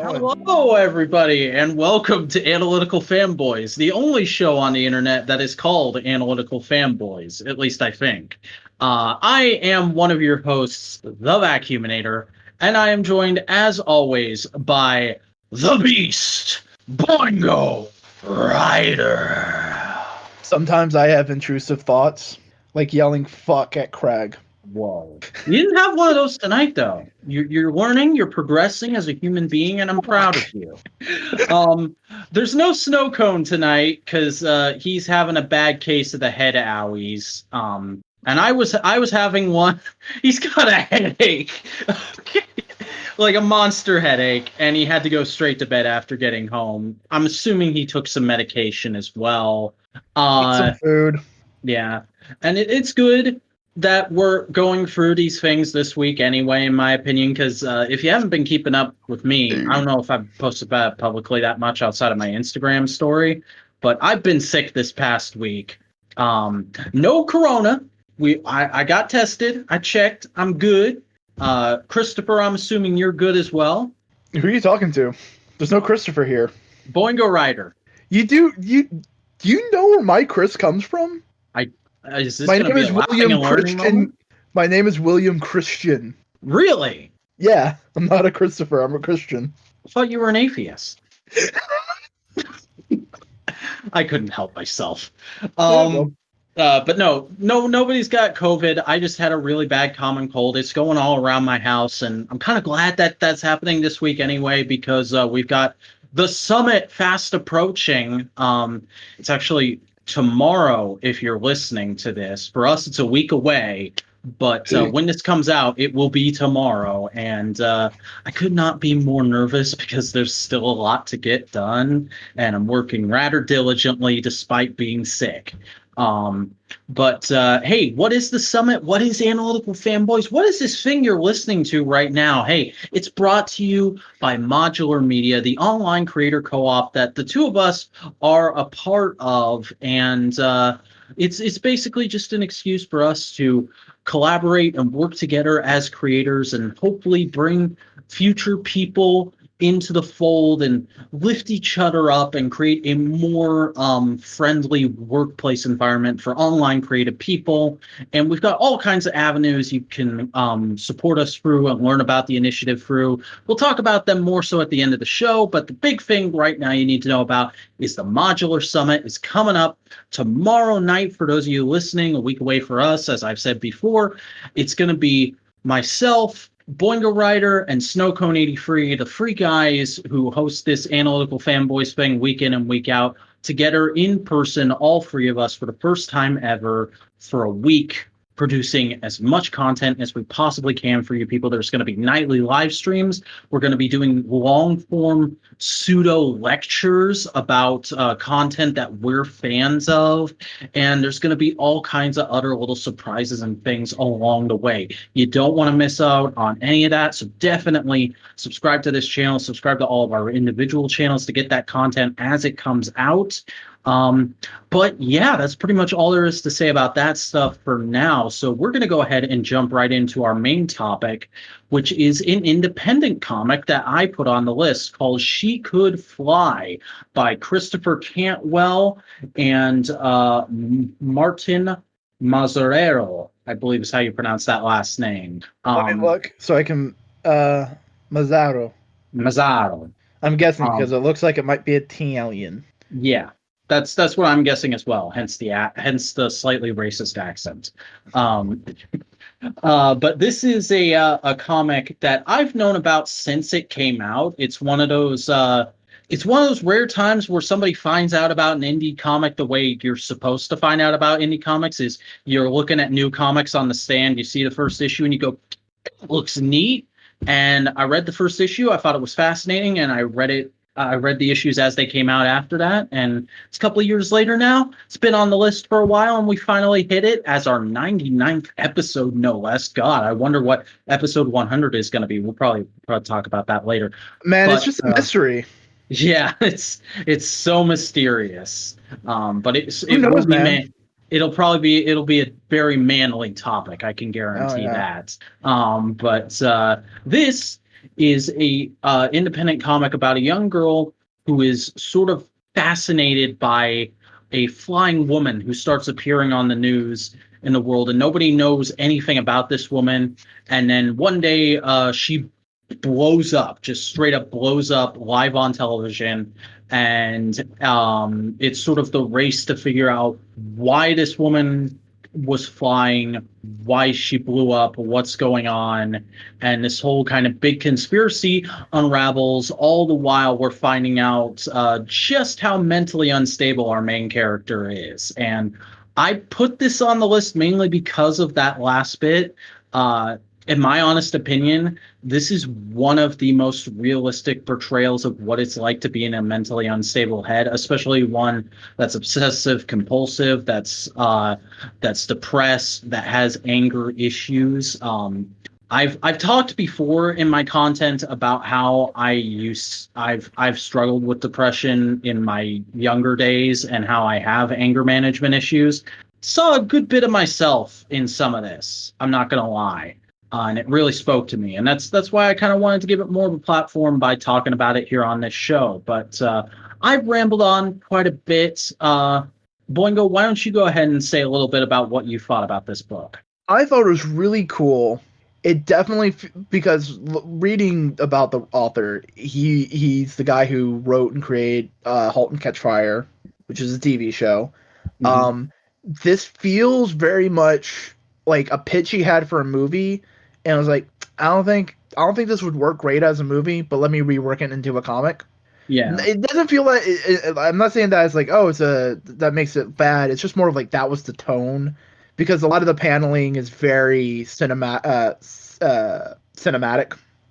Hello, everybody, and welcome to Analytical Fanboys, the only show on the internet that is called Analytical Fanboys, at least I think. I am one of your hosts, the Vacuuminator, and I am joined, as always, by the Beast, Boingo Rider. Sometimes I have intrusive thoughts, like yelling fuck at Craig. Whoa. You didn't have one of those tonight, though. You're learning, you're progressing as a human being, and I'm proud of you. There's no snow cone tonight because he's having a bad case of the head owies. And I was having one. He's got a headache. Like a monster headache, and he had to go straight to bed after getting home. I'm assuming he took some medication as well. Eat some food. Yeah. And it's good that we're going through these things this week anyway, in my opinion, because if you haven't been keeping up with me, I don't know if I've posted about it publicly that much outside of my Instagram story, but I've been sick this past week. No corona. I got tested. I checked. I'm good. Christopher, I'm assuming you're good as well. Who are you talking to? There's no Christopher here. Boingo Rider. Do you know where my Chris comes from? Is this My gonna name be is a laughing William and learning Christian. moment? My name is William Christian. Really? Yeah, I'm not a Christopher. I'm a Christian. I thought you were an atheist. I couldn't help myself. But no, nobody's got COVID. I just had a really bad common cold. It's going all around my house, and I'm kind of glad that that's happening this week anyway, because we've got the summit fast approaching. It's actually tomorrow if you're listening to this. For us, it's a week away, but when this comes out, it will be tomorrow, and I could not be more nervous because there's still a lot to get done, and I'm working rather diligently despite being sick. But hey, what is the summit? What is Analytical Fanboys? What is this thing you're listening to right now? Hey, it's brought to you by Modular Media, the online creator co-op that the two of us are a part of, and it's basically just an excuse for us to collaborate and work together as creators and hopefully bring future people into the fold and lift each other up and create a more friendly workplace environment for online creative people. And we've got all kinds of avenues you can support us through and learn about the initiative through. We'll talk about them more so at the end of the show, but the big thing right now you need to know about is the Modular Summit is coming up tomorrow night. For those of you listening, a week away for us, as I've said before, it's going to be myself, Boingo Rider, and Snowcone83, the three guys who host this Analytical Fanboys thing week in and week out, together in person, all three of us, for the first time ever, for a week, producing as much content as we possibly can for you people. There's going to be nightly live streams. We're going to be doing long-form pseudo lectures about content that we're fans of, and there's going to be all kinds of other little surprises and things along the way. You don't want to miss out on any of that, so definitely subscribe to this channel, subscribe to all of our individual channels to get that content as it comes out. But yeah, that's pretty much all there is to say about that stuff for now. So we're going to go ahead and jump right into our main topic, which is an independent comic that I put on the list called She Could Fly by Christopher Cantwell and Martin Mazzarero, I believe is how you pronounce that last name. Let me look so I can Mazzaro. I'm guessing because it looks like it might be Italian. Yeah. That's what I'm guessing as well. Hence the slightly racist accent. But this is a comic that I've known about since it came out. It's one of those rare times where somebody finds out about an indie comic the way you're supposed to find out about indie comics is you're looking at new comics on the stand. You see the first issue and you go, it looks neat. And I read the first issue. I thought it was fascinating, and I read the issues as they came out after that, and it's a couple of years later now. It's been on the list for a while, and we finally hit it as our 99th episode, no less. God, I wonder what episode 100 is going to be. We'll probably talk about that later. Man, it's just a mystery. Yeah, it's so mysterious. But it'll be a very manly topic. I can guarantee that. But this is a independent comic about a young girl who is sort of fascinated by a flying woman who starts appearing on the news in the world, and nobody knows anything about this woman. And then one day, she blows up, just straight up blows up live on television. And it's sort of the race to figure out why this woman was flying, why she blew up, what's going on. And this whole kind of big conspiracy unravels. All the while, we're finding out just how mentally unstable our main character is. And I put this on the list mainly because of that last bit. In my honest opinion, this is one of the most realistic portrayals of what it's like to be in a mentally unstable head, especially one that's obsessive compulsive, that's depressed, that has anger issues. I've talked before in my content about how I've struggled with depression in my younger days and how I have anger management issues. Saw a good bit of myself in some of this. I'm not gonna lie. And it really spoke to me, and that's why I kind of wanted to give it more of a platform by talking about it here on this show. But I've rambled on quite a bit. Boingo, why don't you go ahead and say a little bit about what you thought about this book? I thought it was really cool. It definitely, because reading about the author, he's the guy who wrote and created *Halt and Catch Fire*, which is a TV show. Mm-hmm. This feels very much like a pitch he had for a movie. And I was like, I don't think this would work great as a movie, but let me rework it into a comic. Yeah, it doesn't feel like I'm not saying that it's like, oh, that makes it bad. It's just more of like that was the tone, because a lot of the paneling is very cinematic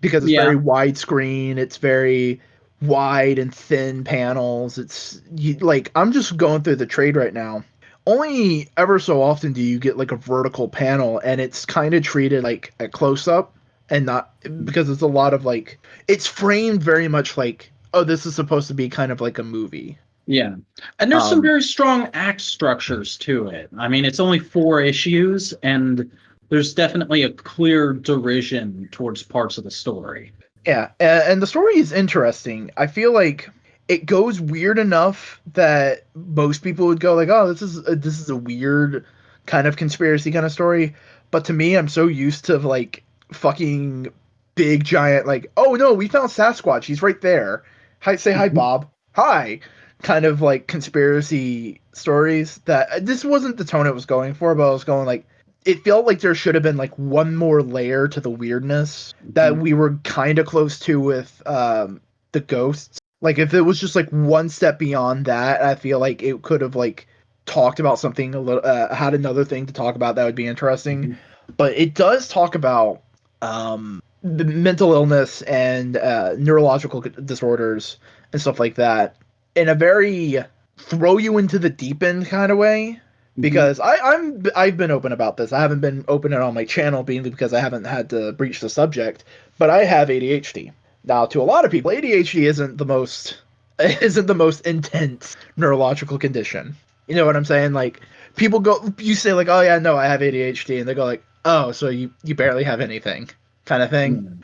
because it's very widescreen. It's very wide and thin panels. Like, I'm just going through the trade right now. Only ever so often do you get like a vertical panel, and it's kind of treated like a close up, and not because it's a lot of like, it's framed very much like, oh, this is supposed to be kind of like a movie. Yeah. And there's some very strong act structures to it. I mean, it's only 4 issues, and there's definitely a clear derision towards parts of the story. Yeah, and the story is interesting. I feel like it goes weird enough that most people would go like, oh, this is a weird kind of conspiracy kind of story. But to me, I'm so used to like fucking big giant, like, oh no, we found Sasquatch. He's right there. Hi, say hi, Bob. Hi. Kind of like conspiracy stories, that this wasn't the tone it was going for, but I was going like, it felt like there should have been like one more layer to the weirdness that we were kind of close to with the ghosts. Like, if it was just like one step beyond that, I feel like it could have like talked about something a little, had another thing to talk about that would be interesting. Mm-hmm. But it does talk about the mental illness and neurological disorders and stuff like that in a very throw you into the deep end kind of way. Because I've been open about this. I haven't been open on my channel, being because I haven't had to breach the subject. But I have ADHD. Now, to a lot of people, ADHD isn't the most intense neurological condition. You know what I'm saying? Like, people go, you say like, oh yeah, no, I have ADHD, and they go like, oh, so you barely have anything, kind of thing.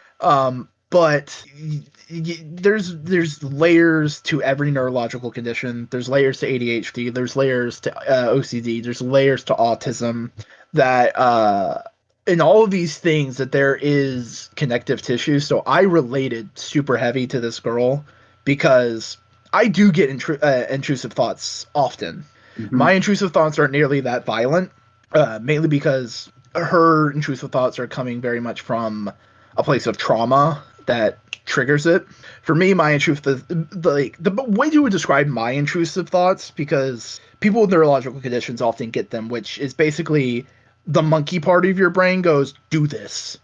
But there's layers to every neurological condition. There's layers to ADHD. There's layers to OCD. There's layers to autism. That in all of these things, that there is connective tissue. So I related super heavy to this girl because I do get intrusive thoughts often. Mm-hmm. My intrusive thoughts aren't nearly that violent, mainly because her intrusive thoughts are coming very much from a place of trauma that triggers it. For me, my intrusive, the way you would describe my intrusive thoughts, because people with neurological conditions often get them, which is basically the monkey part of your brain goes, do this,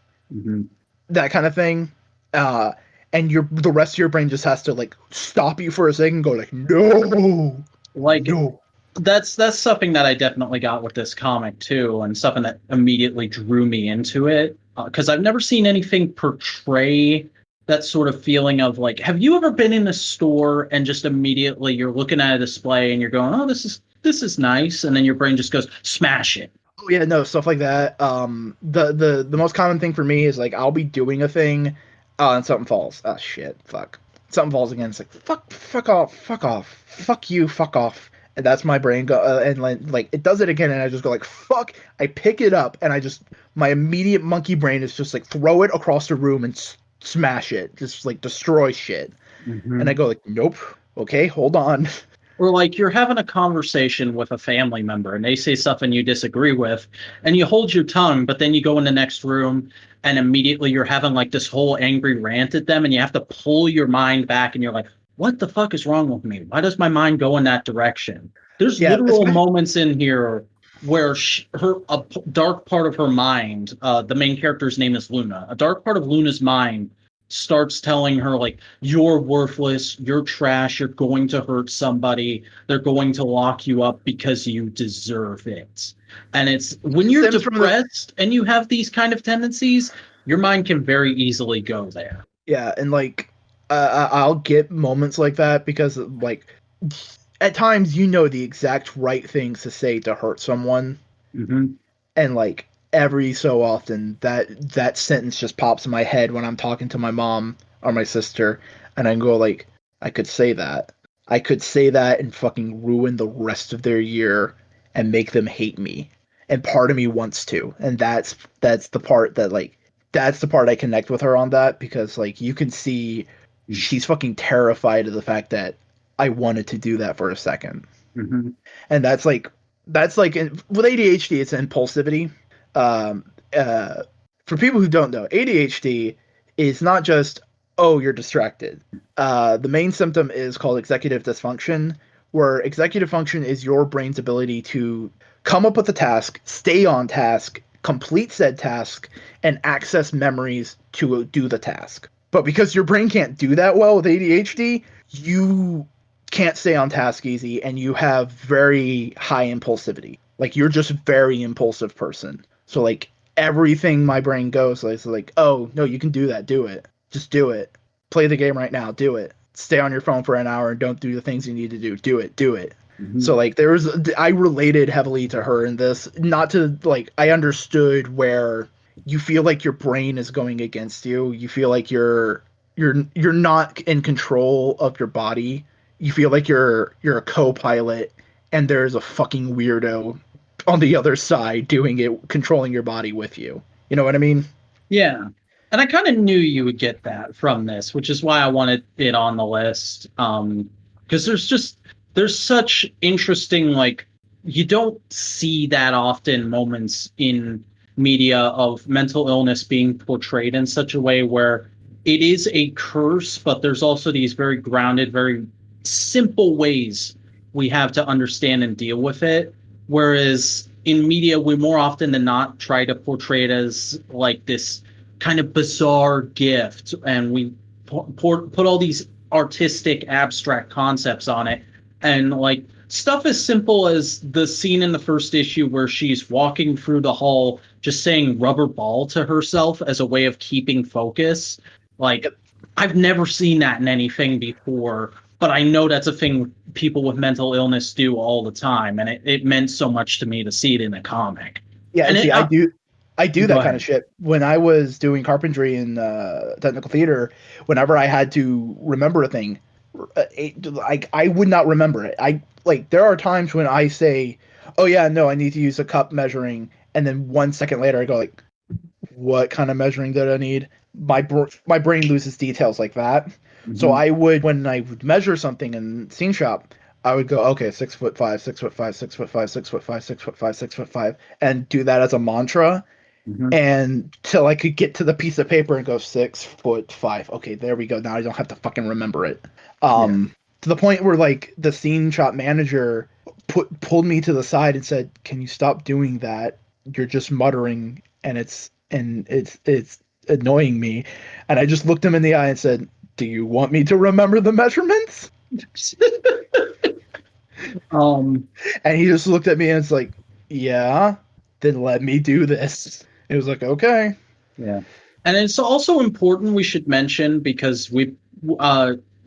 that kind of thing, and the rest of your brain just has to like stop you for a second and go like, no, like no. That's something that I definitely got with this comic too, and something that immediately drew me into it, because I've never seen anything portray that sort of feeling of like, have you ever been in a store and just immediately you're looking at a display and you're going, oh, this is nice, and then your brain just goes, smash it. Oh yeah, no, stuff like that. The most common thing for me is like, I'll be doing a thing Oh, and something falls. Oh shit, fuck. Something falls again. It's like fuck off, fuck you, fuck off. And that's my brain go, and like it does it again, and I just go like fuck. I pick it up, and my immediate monkey brain is just like throw it across the room and smash it, just like destroy shit. Mm-hmm. And I go like, nope. Okay, hold on. Or like you're having a conversation with a family member and they say something you disagree with and you hold your tongue, but then you go in the next room and immediately you're having like this whole angry rant at them and you have to pull your mind back and you're like, what the fuck is wrong with me? Why does my mind go in that direction? There's literal moments in here where a dark part of her mind, the main character's name is Luna, a dark part of Luna's mind starts telling her like, you're worthless, you're trash, you're going to hurt somebody, they're going to lock you up because you deserve it. And it's when you're depressed and you have these kind of tendencies, your mind can very easily go there. Yeah, and like I'll get moments like that because like at times you know the exact right things to say to hurt someone. Mm-hmm. And like every so often that sentence just pops in my head when I'm talking to my mom or my sister, and I go like, I could say that and fucking ruin the rest of their year and make them hate me, and part of me wants to, and that's the part that like that's the part I connect with her on, that because like you can see she's fucking terrified of the fact that I wanted to do that for a second. Mm-hmm. And that's like with ADHD, it's impulsivity. For people who don't know, ADHD is not just, oh, you're distracted. The main symptom is called executive dysfunction, where executive function is your brain's ability to come up with a task, stay on task, complete said task, and access memories to do the task. But because your brain can't do that well with ADHD, you can't stay on task easy, and you have very high impulsivity. Like, you're just a very impulsive person. So, like, everything my brain goes like, oh, no, you can do that. Do it. Just do it. Play the game right now. Do it. Stay on your phone for an hour and don't do the things you need to do. Do it. Do it. Mm-hmm. So, like, I related heavily to her in this. Not to, like, I understood where you feel like your brain is going against you. You feel like you're not in control of your body. You feel like you're a co-pilot and there's a fucking weirdo on the other side doing it, controlling your body with you. You know what I mean? Yeah. And I kind of knew you would get that from this, which is why I wanted it on the list. Because there's such interesting, like, you don't see that often moments in media of mental illness being portrayed in such a way where it is a curse, but there's also these very grounded, very simple ways we have to understand and deal with it. Whereas in media, we more often than not try to portray it as like this kind of bizarre gift, and we put all these artistic, abstract concepts on it. And like stuff as simple as the scene in the first issue where she's walking through the hall, just saying rubber ball to herself as a way of keeping focus. Like, I've never seen that in anything before, but I know that's a thing people with mental illness do all the time, and it meant so much to me to see it in a comic. Yeah, and see, I do that kind of shit. When I was doing carpentry in technical theater, whenever I had to remember a thing, I would not remember it. There are times when I say, oh yeah, no, I need to use a cup measuring, and then 1 second later I go like, what kind of measuring did I need? My brain loses details like that. Mm-hmm. So I would, when I would measure something in scene shop, I would go, okay, 6'5", 6'5", 6'5", 6'5", 6'5", 6'5", and do that as a mantra. Mm-hmm. And till I could get to the piece of paper and go 6'5". Okay, there we go. Now I don't have to fucking remember it. To the point where like the scene shop manager pulled me to the side and said, "Can you stop doing that? You're just muttering, and it's annoying me." And I just looked him in the eye and said, "Do you want me to remember the measurements?" And he just looked at me and it's like, "Yeah, then let me do this." It was like, okay. Yeah. And it's also important we should mention, because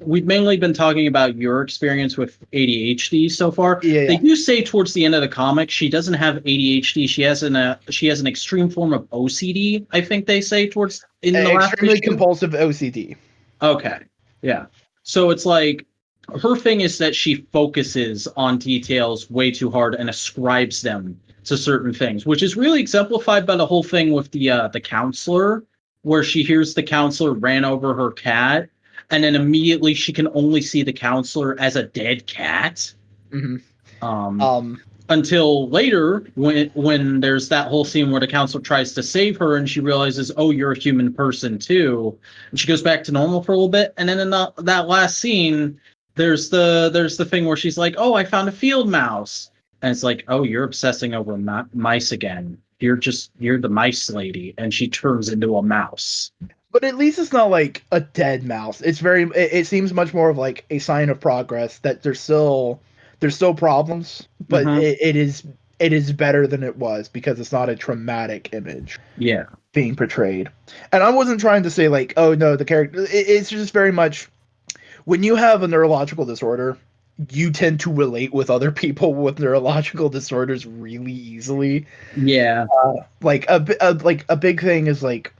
we've mainly been talking about your experience with ADHD so far. Yeah, They yeah. do say towards the end of the comic she doesn't have ADHD. She has an extreme form of OCD. I think they say towards in the last Extremely issue. compulsive OCD. Okay, yeah. So it's like her thing is that she focuses on details way too hard and ascribes them to certain things, which is really exemplified by the whole thing with the counselor, where she hears the counselor ran over her cat, and then immediately she can only see the counselor as a dead cat. Mm-hmm. Um, until later, when there's that whole scene where the counselor tries to save her, and she realizes, oh, you're a human person too, and she goes back to normal for a little bit, and then in that last scene, there's the thing where she's like, oh, I found a field mouse, and it's like, oh, you're obsessing over mice again. You're the mice lady, and she turns into a mouse. But at least it's not like a dead mouse. It seems much more of like a sign of progress that there's still problems, but it is better than it was because it's not a traumatic image. Yeah. Being portrayed. And I wasn't trying to say like, oh no, the character, it's just very much when you have a neurological disorder, you tend to relate with other people with neurological disorders really easily. Yeah. Like a big thing is like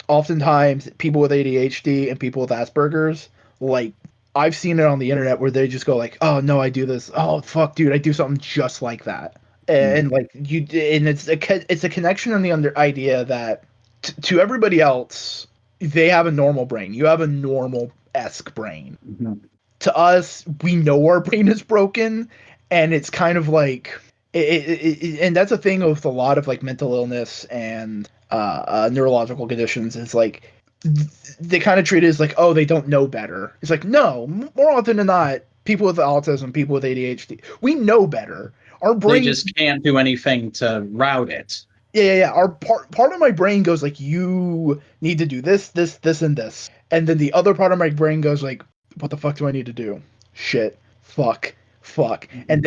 oftentimes people with ADHD and people with Asperger's, like I've seen it on the internet where they just go like, oh no, I do this. Oh fuck, dude, I do something just like that. And like it's a connection on the idea that to everybody else, they have a normal brain. You have a normal-esque brain. Mm-hmm. To us, we know our brain is broken, and it's kind of like and that's a thing with a lot of like mental illness and neurological conditions. Is like they kind of treat it as like, oh, they don't know better. It's like, no, more often than not, people with autism, people with ADHD, we know better. Our brain, they just can't do anything to route it. Yeah. Our part of my brain goes like, you need to do this, and this, and then the other part of my brain goes like, what the fuck do I need to do? Shit, fuck, and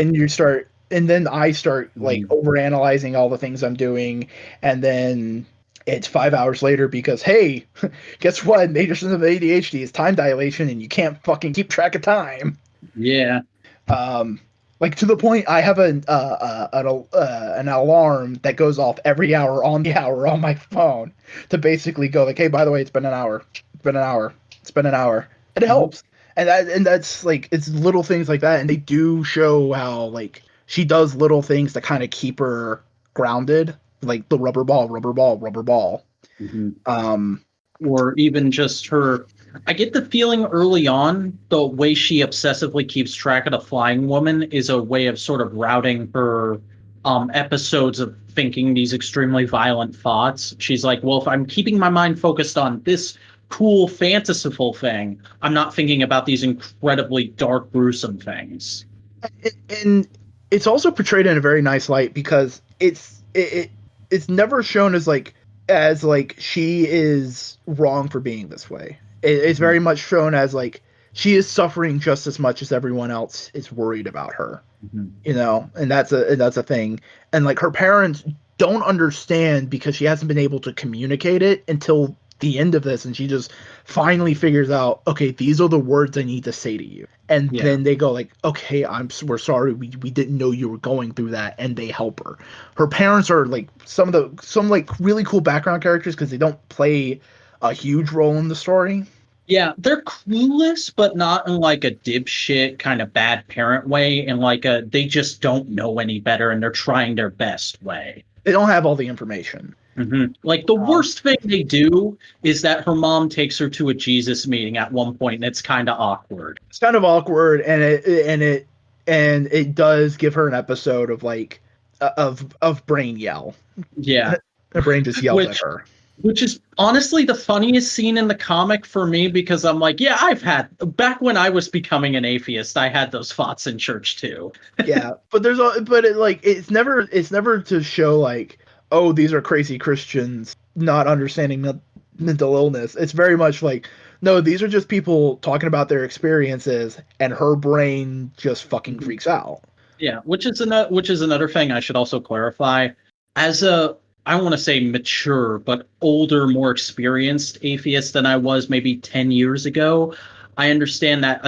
then I start like overanalyzing all the things I'm doing, and then it's 5 hours later because hey, guess what? Major symptom of ADHD is time dilation, and you can't fucking keep track of time. Yeah. Like to the point I have an alarm that goes off every hour on the hour on my phone to basically go like, hey, by the way, it's been an hour, and it helps. And that's like, it's little things like that, and they do show how like she does little things to kind of keep her grounded, like the rubber ball. Mm-hmm. Or even just her. I get the feeling early on the way she obsessively keeps track of the flying woman is a way of sort of routing her episodes of thinking these extremely violent thoughts. She's like, well, if I'm keeping my mind focused on this cool, fantasyful thing, I'm not thinking about these incredibly dark, gruesome things. And it's also portrayed in a very nice light because it's never shown as like she is wrong for being this way. It's very much shown as like she is suffering just as much as everyone else is worried about her, you know, and that's a thing. And like her parents don't understand because she hasn't been able to communicate it until the end of this, and she just finally figures out, okay, these are the words I need to say to you. And then they go like, okay, we're sorry, we didn't know you were going through that, and they help her. Her parents are like some like really cool background characters because they don't play a huge role in the story. Yeah, they're clueless, but not in like a dipshit kind of bad parent way, in like a they just don't know any better and they're trying their best way. They don't have all the information. Mm-hmm. Like the worst thing they do is that her mom takes her to a Jesus meeting at one point, and it's kind of awkward. It's kind of awkward, and it does give her an episode of like of brain yell. Yeah, her brain just yells at her. Which is honestly the funniest scene in the comic for me, because I'm like, yeah, back when I was becoming an atheist, I had those thoughts in church too. Yeah, but it's never to show like, oh, these are crazy Christians not understanding mental illness. It's very much like, no, these are just people talking about their experiences, and her brain just fucking freaks out. Yeah, which is another thing I should also clarify. As a, I don't want to say mature, but older, more experienced atheist than I was maybe 10 years ago, I understand that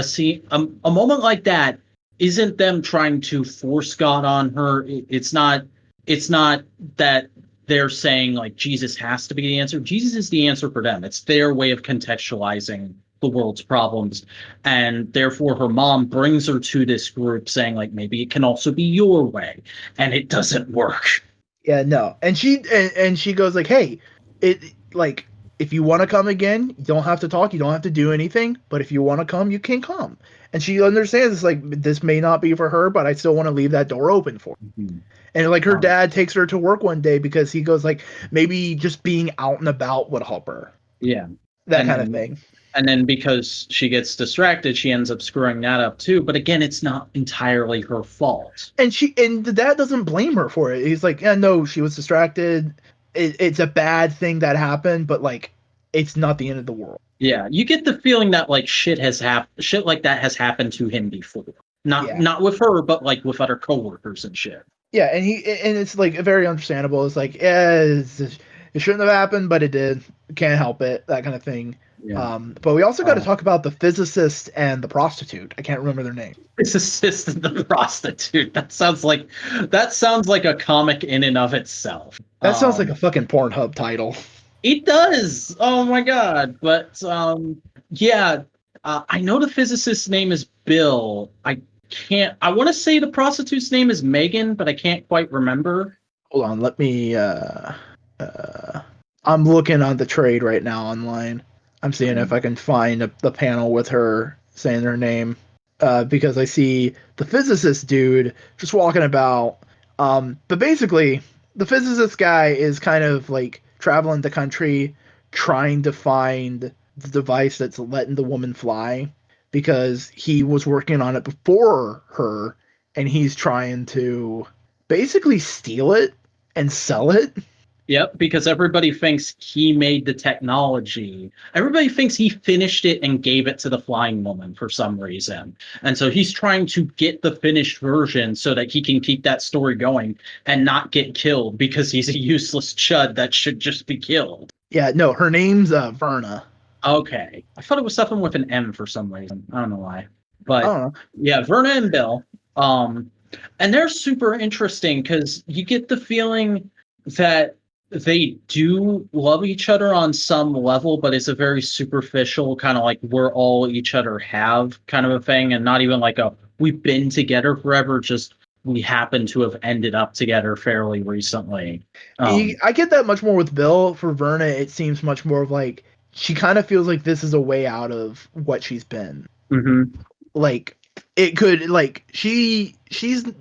a moment like that isn't them trying to force God on her. It's not that they're saying like Jesus has to be the answer. Jesus is the answer for them. It's their way of contextualizing the world's problems. And therefore her mom brings her to this group saying like maybe it can also be your way. And it doesn't work. Yeah, no. And she goes like, "Hey, it like if you want to come again, you don't have to talk, you don't have to do anything, but if you want to come, you can come." And she understands it's like this may not be for her, but I still want to leave that door open for her. Mm-hmm. And like her dad takes her to work one day because he goes like maybe just being out and about would help her. Yeah. That kind of thing. And then because she gets distracted, she ends up screwing that up too. But again, it's not entirely her fault. And the dad doesn't blame her for it. He's like, yeah, no, she was distracted. It's a bad thing that happened, but like, it's not the end of the world. Yeah, you get the feeling that like shit like that has happened to him before. Not with her, but like with other coworkers and shit. Yeah, and it's like very understandable. It's like, yeah, it shouldn't have happened, but it did. Can't help it. That kind of thing. Yeah. But we also got to talk about the physicist and the prostitute. I can't remember their name. Physicist and the prostitute. That sounds like a comic in and of itself. That sounds like a fucking Pornhub title. It does. Oh my god. But yeah, I know the physicist's name is Bill. I want to say the prostitute's name is Megan, but I can't quite remember. Hold on, let me I'm looking on the trade right now online. I'm seeing if I can find the panel with her saying her name, because I see the physicist dude just walking about. But basically, the physicist guy is kind of like traveling the country trying to find the device that's letting the woman fly, because he was working on it before her, and he's trying to basically steal it and sell it. Yep, because everybody thinks he made the technology. Everybody thinks he finished it and gave it to the flying woman for some reason. And so he's trying to get the finished version so that he can keep that story going and not get killed, because he's a useless chud that should just be killed. Yeah, no, her name's Verna. Okay. I thought it was something with an M for some reason. I don't know why. But yeah, Verna and Bill. And they're super interesting because you get the feeling that they do love each other on some level, but it's a very superficial kind of like we're all each other have kind of a thing, and not even like a we've been together forever, just we happen to have ended up together fairly recently. I get that much more with Bill. For Verna, it seems much more of like she kind of feels like this is a way out of what she's been. Mm-hmm. Like it could like she's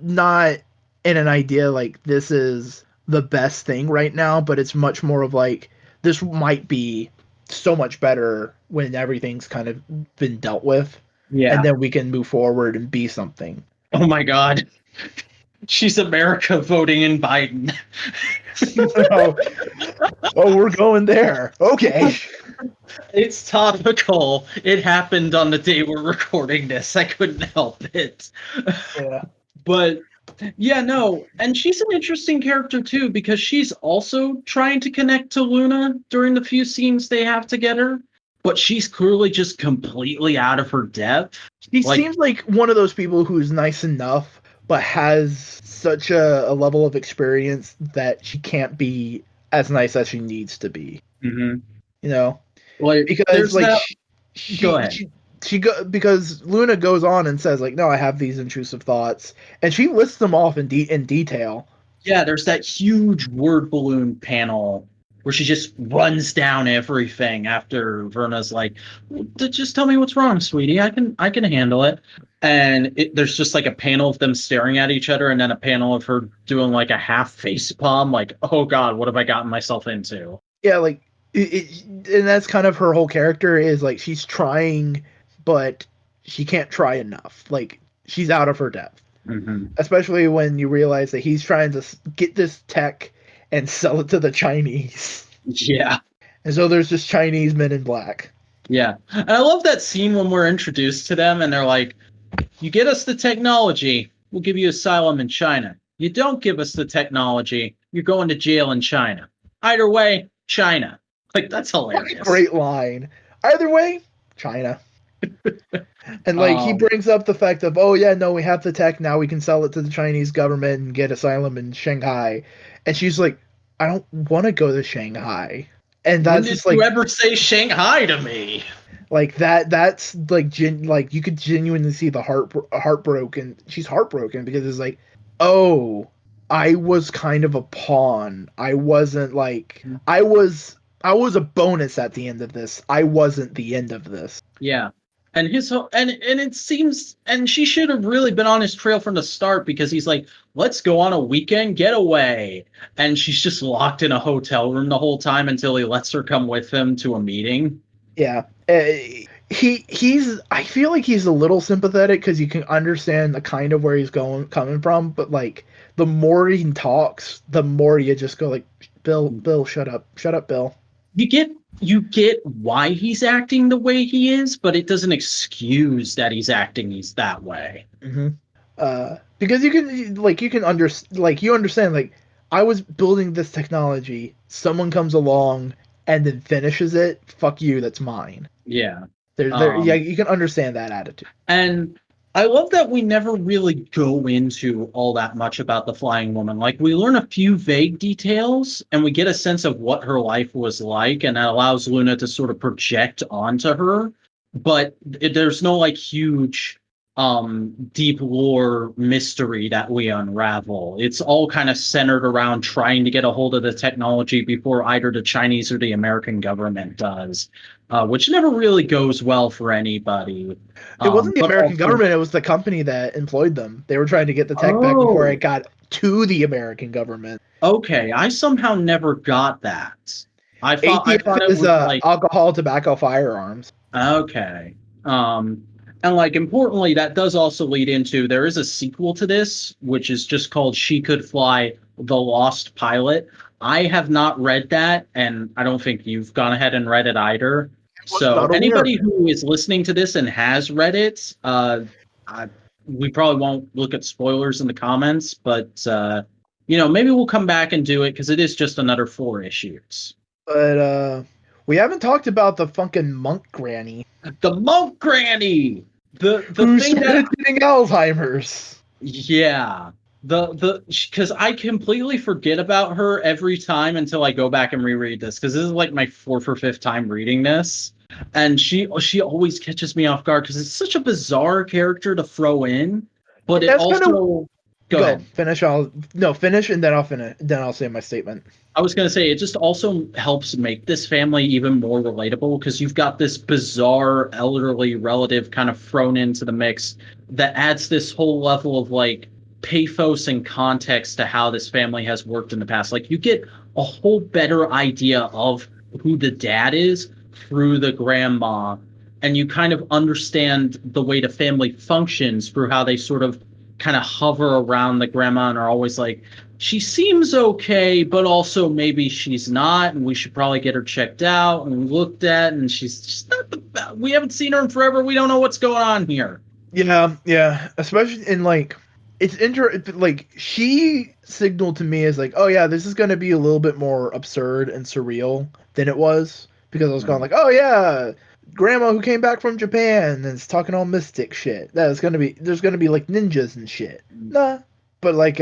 not in an idea like this is the best thing right now, but it's much more of like this might be so much better when everything's kind of been dealt with. Yeah. And then we can move forward and be something. Oh my god. She's America voting in Biden. Oh, we're going there. Okay. It's topical. It happened on the day we're recording this. I couldn't help it. Yeah. But yeah, no, and she's an interesting character too, because she's also trying to connect to Luna during the few scenes they have together, but she's clearly just completely out of her depth. She seems like one of those people who's nice enough, but has such a level of experience that she can't be as nice as she needs to be. Mm-hmm. You know, well, because like go ahead. Because Luna goes on and says like, no, I have these intrusive thoughts, and she lists them off in detail. Yeah, there's that huge word balloon panel where she just runs down everything after Verna's like, just tell me what's wrong, sweetie. I can handle it. And there's just like a panel of them staring at each other, and then a panel of her doing like a half face palm, like, oh god, what have I gotten myself into? Yeah, like and that's kind of her whole character is like she's trying, but she can't try enough. Like she's out of her depth. Mm-hmm. Especially when you realize that he's trying to get this tech and sell it to the Chinese. Yeah. And so there's just Chinese men in black. Yeah. And I love that scene when we're introduced to them and they're like, you get us the technology, we'll give you asylum in China. You don't give us the technology, you're going to jail in China. Either way, China. Like, that's hilarious. Great line. Either way, China. And like he brings up the fact of, oh yeah, no, we have the tech now, we can sell it to the Chinese government and get asylum in Shanghai. And she's like, I don't want to go to Shanghai. And When that's did just you like ever say Shanghai to me? like that's like like you could genuinely see the heartbroken. She's heartbroken because it's like, oh, I was kind of a pawn. I wasn't like I was a bonus at the end of this. I wasn't the end of this. Yeah. And and it seems and she should have really been on his trail from the start because he's like, let's go on a weekend getaway. And she's just locked in a hotel room the whole time until he lets her come with him to a meeting. Yeah. He's I feel like he's a little sympathetic because you can understand the kind of where he's coming from, but like the more he talks, the more you just go like, Bill, shut up, Bill. You get why he's acting the way he is, but it doesn't excuse that he's acting he's that way. Mm-hmm. Because you understand like I was building this technology, someone comes along and then finishes it. Fuck you, that's mine. Yeah. Yeah, you can understand that attitude. And I love that we never really go into all that much about the flying woman. Like we learn a few vague details and we get a sense of what her life was like, and that allows Luna to sort of project onto her. But there's no like huge deep lore mystery that we unravel. It's all kind of centered around trying to get a hold of the technology before either the Chinese or the American government does, which never really goes well for anybody. It wasn't the But American also, government, it was the company that employed them. They were trying to get the tech back before it oh, got to the American government. okay. I somehow never got that. I ATF thought it is was like alcohol, tobacco, firearms. okay. And like importantly, that does also lead into there is a sequel to this, which is just called She Could Fly: The Lost Pilot. I have not read that, and I don't think you've gone ahead and read it either. I was So not aware of anybody it. who is listening to this and has read it, I, we probably won't look at spoilers in the comments, but maybe we'll come back and do it because it is just another 4 issues. But we haven't talked about the fucking monk granny The monk granny, the who thing that started getting Alzheimer's. yeah. The because I completely forget about her every time until I go back and reread this because this is like my fourth or fifth time reading this, and she always catches me off guard because it's such a bizarre character to throw in, but it That's kind of also go go ahead. finish. I'll no finish and then I'll finish. Then I'll say my statement. I was going to say it just also helps make this family even more relatable because you've got this bizarre elderly relative kind of thrown into the mix that adds this whole level of like pathos and context to how this family has worked in the past. Like you get a whole better idea of who the dad is through the grandma, and you kind of understand the way the family functions through how they sort of kind of hover around the grandma and are always like, she seems okay, but also maybe she's not, and we should probably get her checked out and looked at. And she's just not the. We haven't seen her in forever. We don't know what's going on here. Yeah. Especially in like, like she signaled to me as like, oh yeah, this is gonna be a little bit more absurd and surreal than it was because I was going like, oh yeah, grandma who came back from Japan and is talking all mystic shit. There's gonna be like ninjas and shit. Nah, but like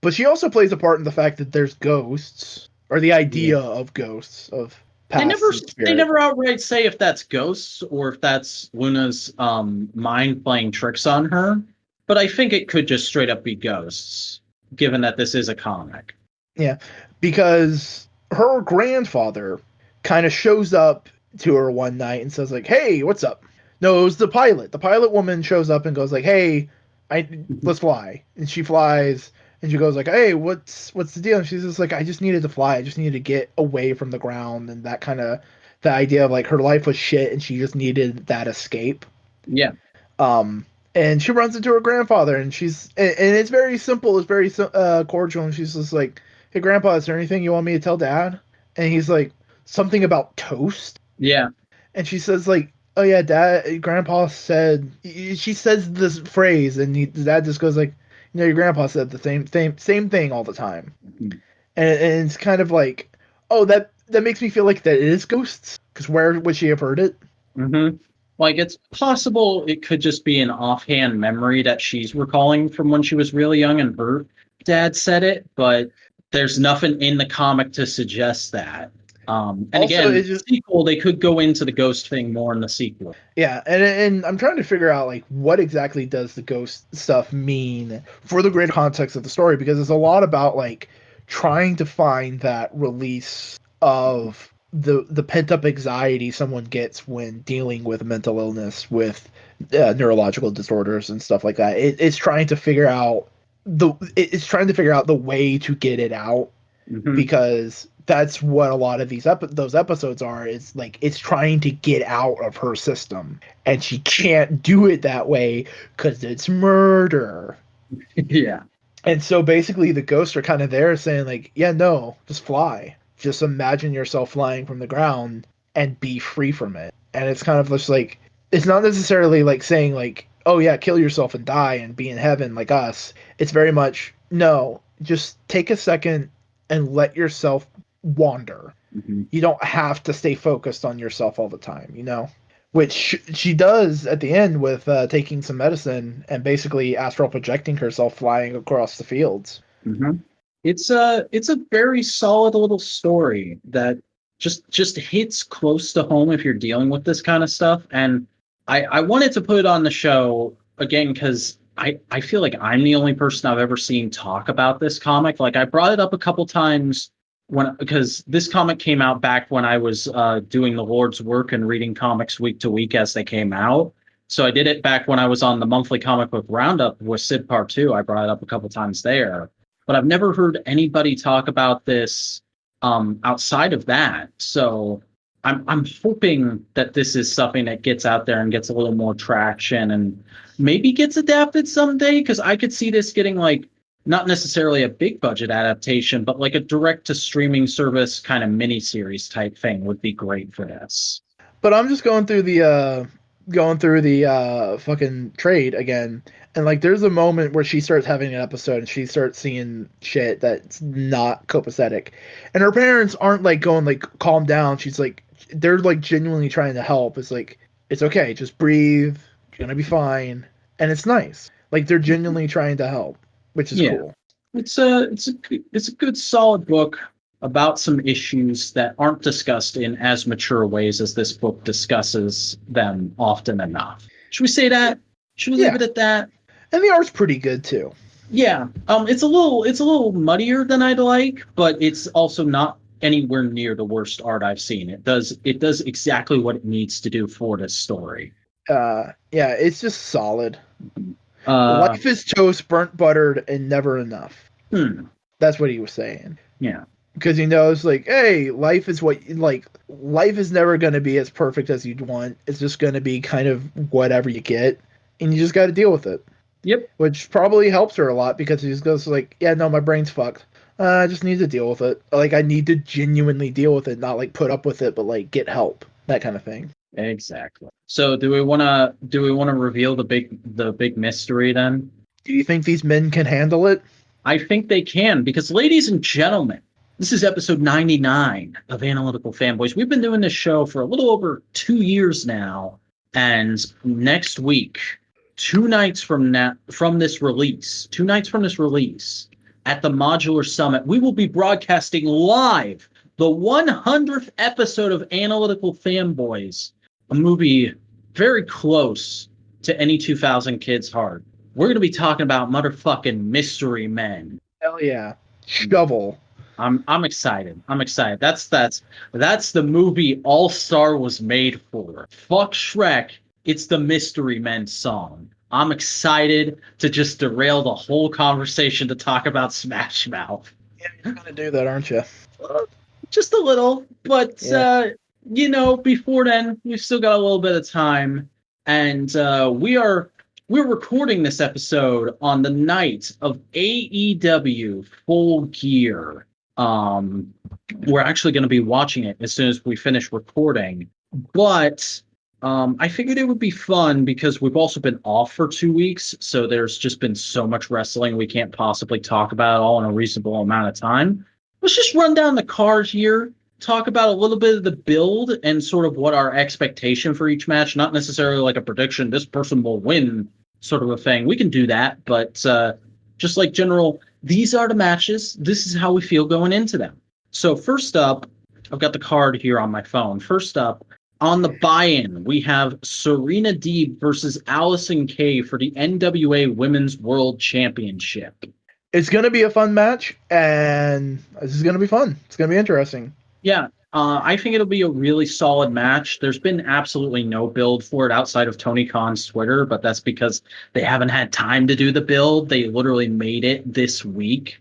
but she also plays a part in the fact that there's ghosts or the Yeah. idea of ghosts of They past never and they spirit. never outright say if that's ghosts or if that's Luna's mind playing tricks on her. But I think it could just straight up be ghosts, given that this is a comic. Yeah, because her grandfather kind of shows up to her one night and says like, "Hey, what's up?" No, it was the pilot. The pilot woman shows up and goes like, "Hey, let's fly." And she flies and she goes like, "Hey, what's the deal?" And she's just like, "I just needed to fly. I just needed to get away from the ground." And that kind of the idea of like her life was shit and she just needed that escape. Yeah. And she runs into her grandfather, and it's very simple, it's very cordial, and she's just like, "Hey, Grandpa, is there anything you want me to tell Dad?" And he's like, "Something about toast." Yeah. And she says like, "Oh yeah, Dad, Grandpa said." She says this phrase, and Dad just goes like, Your grandpa said the same thing all the time." And it's kind of like, oh, that makes me feel like that it is ghosts, because where would she have heard it? Mm-hmm. Like, it's possible it could just be an offhand memory that she's recalling from when she was really young and her dad said it, but there's nothing in the comic to suggest that. And also, again, the sequel, they could go into the ghost thing more in the sequel. Yeah, and I'm trying to figure out, like, what exactly does the ghost stuff mean for the greater context of the story, because it's a lot about, like, trying to find that release of the pent-up anxiety someone gets when dealing with mental illness, with neurological disorders and stuff like that. It's trying to figure out the way to get it out, because that's what a lot of those episodes are. Is like, it's trying to get out of her system, and she can't do it that way because it's murder. Yeah. And so basically the ghosts are kind of there saying, like, yeah, no, just fly. Just imagine yourself flying from the ground and be free from it. And it's kind of just like, it's not necessarily like saying, like, oh yeah, kill yourself and die and be in heaven like us. It's very much, no, just take a second and let yourself wander. You don't have to stay focused on yourself all the time, you know? Which she does at the end with taking some medicine and basically astral projecting herself flying across the fields. It's a very solid little story that just hits close to home if you're dealing with this kind of stuff. And I wanted to put it on the show again because I feel like I'm the only person I've ever seen talk about this comic. Like, I brought it up a couple times because this comic came out back when I was doing the Lord's work and reading comics week to week as they came out. So I did it back when I was on the monthly comic book roundup with Sid Part 2. I brought it up a couple times there. But I've never heard anybody talk about this outside of that. So I'm hoping that this is something that gets out there and gets a little more traction and maybe gets adapted someday, because I could see this getting, like, not necessarily a big budget adaptation, but like a direct to streaming service kind of miniseries type thing would be great for this. But I'm just going through the fucking trade again, and like, there's a moment where she starts having an episode and she starts seeing shit that's not copacetic, and her parents aren't like going like, calm down. She's like, they're like genuinely trying to help. It's like, it's okay, just breathe, you're gonna be fine. And it's nice, like, they're genuinely trying to help, which is cool. It's a good solid book about some issues that aren't discussed in as mature ways as this book discusses them often enough. Should we say that? Should we leave it at that? And the art's pretty good too. Yeah. It's a little muddier than I'd like, but it's also not anywhere near the worst art I've seen. It does exactly what it needs to do for this story. Yeah, it's just solid. Life is toast, burnt buttered, and never enough. That's what he was saying. Yeah. Because he knows, like, hey, life is never going to be as perfect as you'd want. It's just going to be kind of whatever you get, and you just got to deal with it. Yep. Which probably helps her a lot, because he just goes like, yeah, no, my brain's fucked. I just need to deal with it. Like, I need to genuinely deal with it, not like put up with it, but like get help, that kind of thing. Exactly. So do we want to reveal the big mystery then? Do you think these men can handle it? I think they can, because, ladies and gentlemen, this is episode 99 of Analytical Fanboys. We've been doing this show for a little over 2 years now, and next week, 2 nights from this release, at the Modular Summit, we will be broadcasting live the 100th episode of Analytical Fanboys, a movie very close to any 2000 kid's heart. We're going to be talking about motherfucking Mystery Men. Hell yeah. Shovel. I'm excited. That's the movie All-Star was made for. Fuck Shrek. It's the Mystery Men song. I'm excited to just derail the whole conversation to talk about Smash Mouth. Yeah, you're going to do that, aren't you? Just a little, but before then, we've still got a little bit of time, and we're recording this episode on the night of AEW Full Gear. We're actually going to be watching it as soon as we finish recording, but I figured it would be fun because we've also been off for 2 weeks, so there's just been so much wrestling we can't possibly talk about it all in a reasonable amount of time. Let's just run down the card here talk about a little bit of the build and sort of what our expectation for each match, not necessarily like a prediction, this person will win sort of a thing. We can do that, but just like general, these are the matches. This is how we feel going into them. So first up, I've got the card here on my phone. First up, on the buy-in, we have Serena Deeb versus Allison Kay for the NWA Women's World Championship. It's going to be a fun match, and this is going to be fun. It's going to be interesting. Yeah, I think it'll be a really solid match. There's been absolutely no build for it outside of Tony Khan's Twitter, but that's because they haven't had time to do the build. They literally made it this week.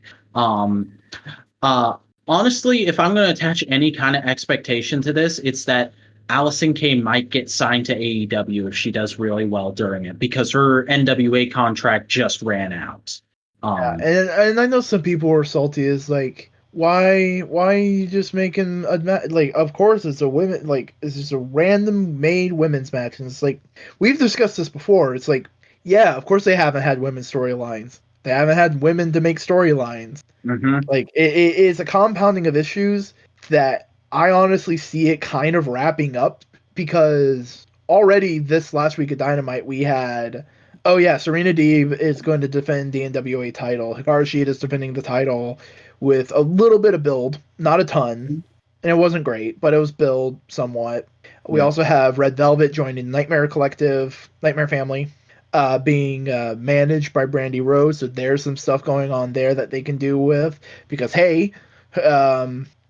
Honestly, if I'm going to attach any kind of expectation to this, it's that Allison Kay might get signed to AEW if she does really well during it, because her NWA contract just ran out. And I know some people were salty. Is like, why are you just making a match? Like, of course it's a women, like, it's just a random made women's match, and it's like, we've discussed this before. It's like, yeah, of course they haven't had women's storylines. They haven't had women to make storylines. Mm-hmm. Like, it is a compounding of issues that I honestly see it kind of wrapping up, because already this last week of Dynamite we had, oh yeah, Serena Deeb is going to defend the NWA title. Hikaru Shida is defending the title with a little bit of build, not a ton, and it wasn't great, but it was build somewhat. We also have Red Velvet joining Nightmare Collective, Nightmare Family, being managed by Brandy Rose, so there's some stuff going on there that they can do with, because hey,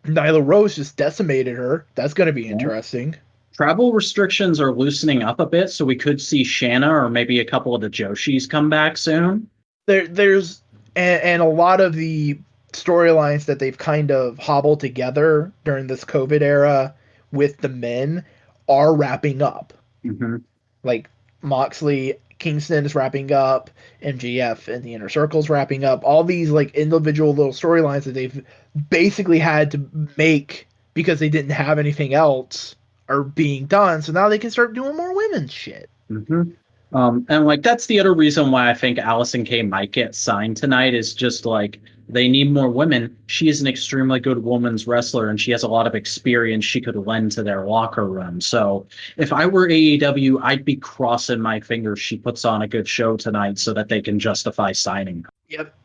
Nyla Rose just decimated her. That's going to be interesting. Travel restrictions are loosening up a bit, so we could see Shanna or maybe a couple of the Joshis come back soon. There's a lot of the storylines that they've kind of hobbled together during this COVID era with the men are wrapping up. Mm-hmm. Like Moxley, Kingston is wrapping up, MGF and the Inner Circle's wrapping up. All these like individual little storylines that they've basically had to make because they didn't have anything else are being done. So now they can start doing more women's shit. Mm-hmm. And like that's the other reason why I think Allison Kay might get signed tonight, is just like they need more women. She is an extremely good women's wrestler, and she has a lot of experience she could lend to their locker room. So if I were AEW, I'd be crossing my fingers she puts on a good show tonight so that they can justify signing her. Yep.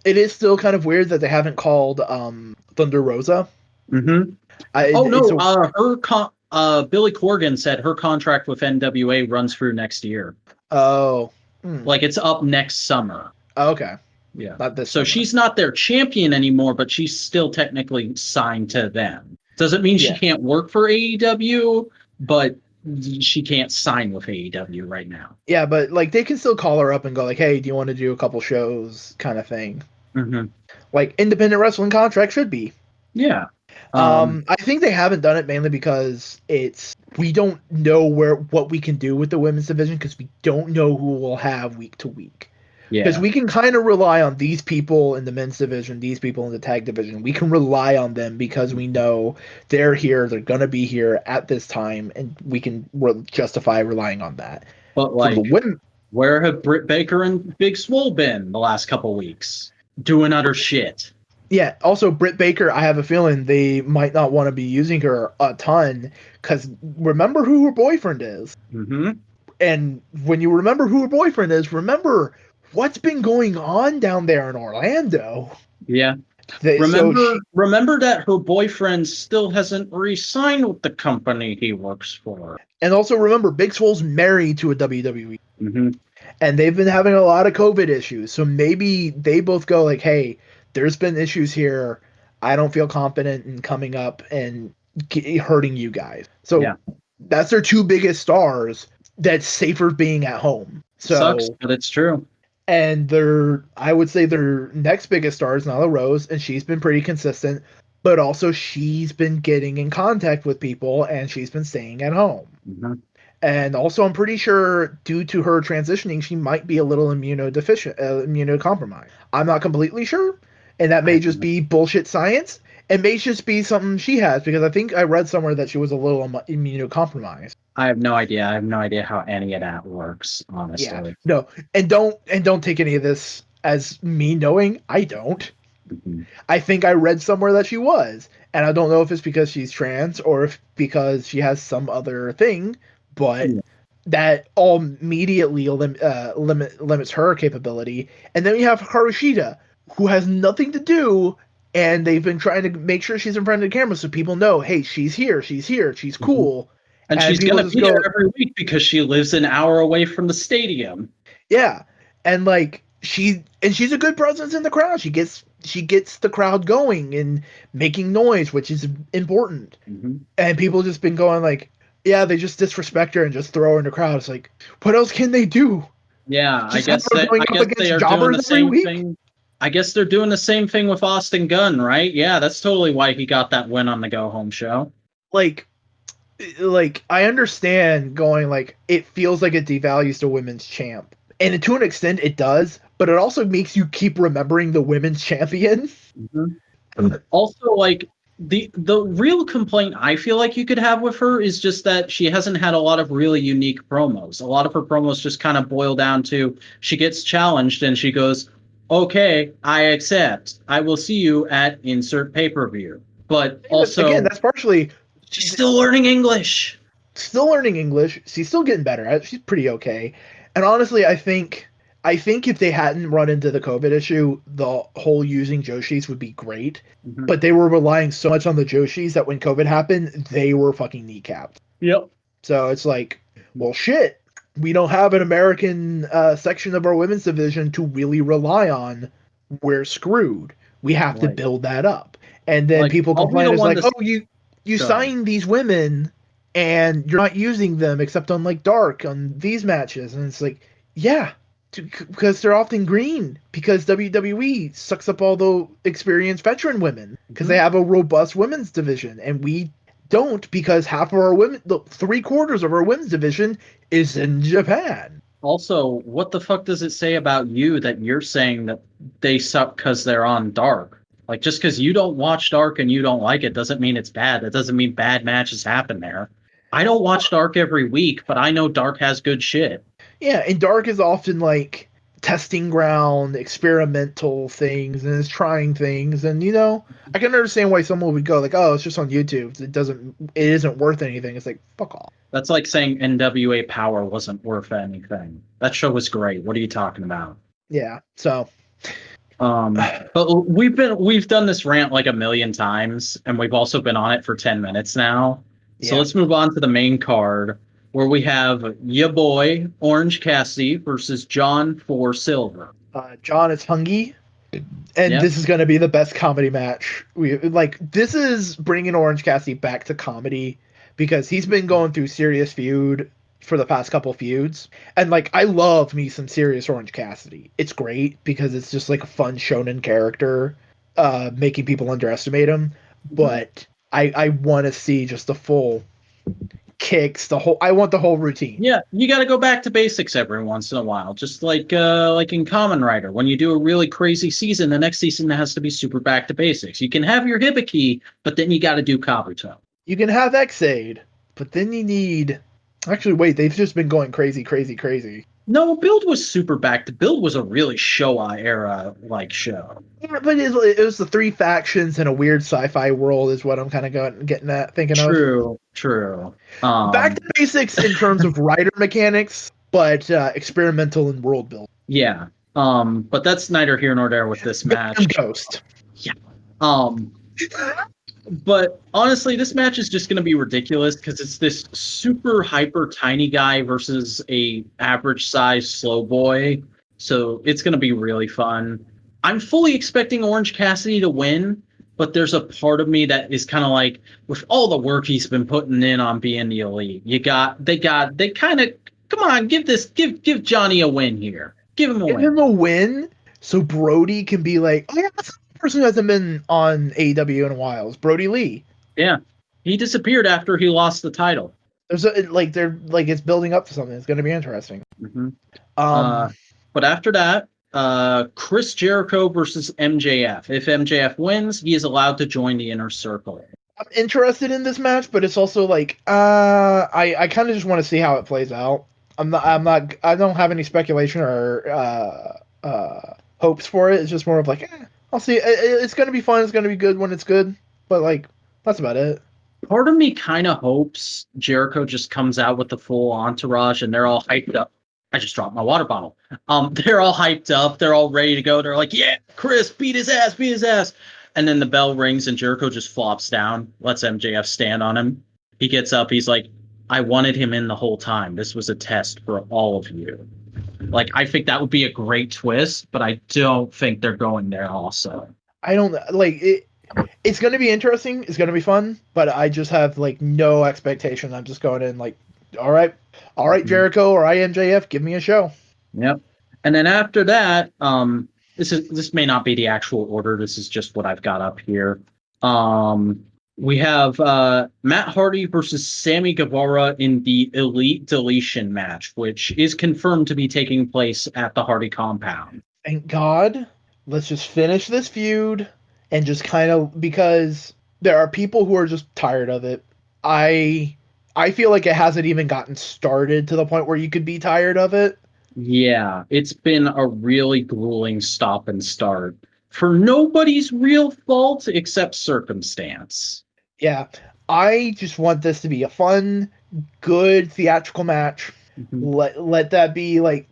It is still kind of weird that they haven't called Thunder Rosa. Mm-hmm. Billy Corgan said her contract with NWA runs through next year. Oh. Like it's up next summer. Oh, okay. Yeah. Not this so summer. She's not their champion anymore, but she's still technically signed to them. Doesn't mean she can't work for AEW, but she can't sign with AEW right now. Yeah, but like they can still call her up and go like, hey, do you want to do a couple shows kind of thing? Mm-hmm. Like independent wrestling contract should be. Yeah. I think they haven't done it mainly because we don't know what we can do with the women's division, because we don't know who we'll have week to week. Yeah. Because we can kind of rely on these people in the men's division, these people in the tag division. We can rely on them because we know they're here, they're going to be here at this time, and we can justify relying on that. But like, where have Britt Baker and Big Swole been the last couple weeks? Doing other shit. Yeah, also Britt Baker, I have a feeling they might not want to be using her a ton, because remember who her boyfriend is. Mm-hmm. And when you remember who her boyfriend is, remember what's been going on down there in Orlando. Yeah. Remember that her boyfriend still hasn't re-signed with the company he works for. And also remember, Big Swole's married to a WWE. Mm-hmm. And they've been having a lot of COVID issues. So maybe they both go like, hey, there's been issues here. I don't feel confident in coming up and hurting you guys. So that's their two biggest stars. That's safer being at home. So, sucks, but it's true. And I would say their next biggest star is Nyla Rose, and she's been pretty consistent. But also she's been getting in contact with people, and she's been staying at home. Mm-hmm. And also, I'm pretty sure due to her transitioning, she might be a little immunocompromised. I'm not completely sure. And that may just be bullshit science. It may just be something she has, because I think I read somewhere that she was a little immunocompromised. I have no idea. I have no idea how any of that works, honestly. Yeah, no, and don't take any of this as me knowing. I don't. Mm-hmm. I think I read somewhere that she was, and I don't know if it's because she's trans or if because she has some other thing, but Yeah. that all immediately limits her capability. And then we have Hikaru Shida, who has nothing to do, and they've been trying to make sure she's in front of the camera so people know, hey, she's here, she's Mm-hmm. cool. And And she's people gonna just be go, there every week because she lives an hour away from the stadium. yeah. And like she's a good presence in the crowd. She gets the crowd going and making noise, which is important. Mm-hmm. And people just been going like, yeah, they just disrespect her and just throw her in the crowd. It's like, what else can they do? Yeah, Just have her going I up guess they against are doing jobbers the every same week? thing. I guess they're doing the same thing with Austin Gunn, right? Yeah, that's totally why he got that win on the Go Home show. Like I understand going like it feels like it devalues the women's champ. And to an extent it does, but it also makes you keep remembering the women's champion. Mm-hmm. Also, like the real complaint I feel like you could have with her is just that she hasn't had a lot of really unique promos. A lot of her promos just kind of boil down to she gets challenged and she goes, "Okay, I accept. I will see you at insert pay-per-view." But also, again, that's partially she's still learning English. Still learning English. She's still getting better. She's pretty okay. And honestly, I think if they hadn't run into the COVID issue, the whole using Joshis would be great. Mm-hmm. But they were relying so much on the Joshis that when COVID happened, they were fucking kneecapped. Yep. So it's like, well, shit. We don't have an American section of our women's division to really rely on. We're screwed. We have to build that up. And then like, people I'll be the complain, it's one like, to oh, you signed these women and you're not using them except on like dark on these matches. And it's like, yeah, because they're often green because WWE sucks up all the experienced veteran women because they have a robust women's division and we don't because half of our women, 3/4 of our women's division is in Japan. Also, what the fuck does it say about you that you're saying that they suck because they're on dark? Like, just because you don't watch dark and you don't like it doesn't mean it's bad. That doesn't mean bad matches happen there. I don't watch dark every week, but I know dark has good shit. Yeah, and dark is often like testing ground, experimental things, and it's trying things. And I can understand why someone would go like, "Oh, it's just on YouTube. It isn't worth anything." It's like, fuck off. That's like saying NWA Power wasn't worth anything. That show was great. What are you talking about? Yeah. So. But we've done this rant like a million times, and we've also been on it for 10 minutes now. So let's move on to the main card, where we have ya boy Orange Cassidy versus John for Silver. John is hungry, and this is going to be the best comedy match. This is bringing Orange Cassidy back to comedy because he's been going through serious feud for the past couple feuds, and like I love me some serious Orange Cassidy. It's great because it's just like a fun shonen character, making people underestimate him. But I want to see just the full kicks, I want the whole routine. Yeah, you got to go back to basics every once in a while, just like in Kamen Rider. When you do a really crazy season, the next season has to be super back to basics. You can have your Hibiki, but then you got to do Kabuto. You can have X-Aid, but then you need. Actually, wait, they've just been going crazy. No, Build was super back to Build was a really Showa era like show. Yeah, but it was the three factions in a weird sci-fi world is what I'm kind of getting at, thinking of. True. Back to basics in terms of rider mechanics, but experimental in world build. Yeah. But that's neither here nor there with this match. Ghost. Yeah. But honestly, this match is just going to be ridiculous because it's this super hyper tiny guy versus a average size slow boy. So it's going to be really fun. I'm fully expecting Orange Cassidy to win, but there's a part of me that is kind of like, with all the work he's been putting in on being the elite, they kind of, come on, give Johnny a win here. Give him a win so Brody can be like, oh yeah, that's person who hasn't been on AEW in a while is Brody Lee. Yeah, he disappeared after he lost the title. It's building up to something. It's going to be interesting. Mm-hmm. But after that, Chris Jericho versus MJF. If MJF wins, he is allowed to join the Inner Circle. I'm interested in this match, but it's also like I kind of just want to see how it plays out. I don't have any speculation or hopes for it. It's just more of like, I'll see. It's gonna be fun. It's gonna be good when it's good. But like, that's about it. Part of me kind of hopes Jericho just comes out with the full entourage and they're all hyped up. I just dropped my water bottle. They're all hyped up. They're all ready to go. They're like, yeah, Chris, beat his ass, beat his ass. And then the bell rings and Jericho just flops down, lets MJF stand on him. He gets up. He's like, I wanted him in the whole time. This was a test for all of you. Like, I think that would be a great twist, but I don't think they're going there also. I don't like it. It's going to be interesting. It's going to be fun, but I just have like no expectation. I'm just going in like, all right, Jericho or IMJF, give me a show. Yep. And then after that, this may not be the actual order. This is just what I've got up here. We have Matt Hardy versus Sammy Guevara in the Elite Deletion match, which is confirmed to be taking place at the Hardy compound. Thank God. Let's just finish this feud. And just kind of, because there are people who are just tired of it. I feel like it hasn't even gotten started to the point where you could be tired of it. Yeah, it's been a really grueling stop and start for nobody's real fault except circumstance. Yeah, I just want this to be a fun, good theatrical match. Mm-hmm. Let that be like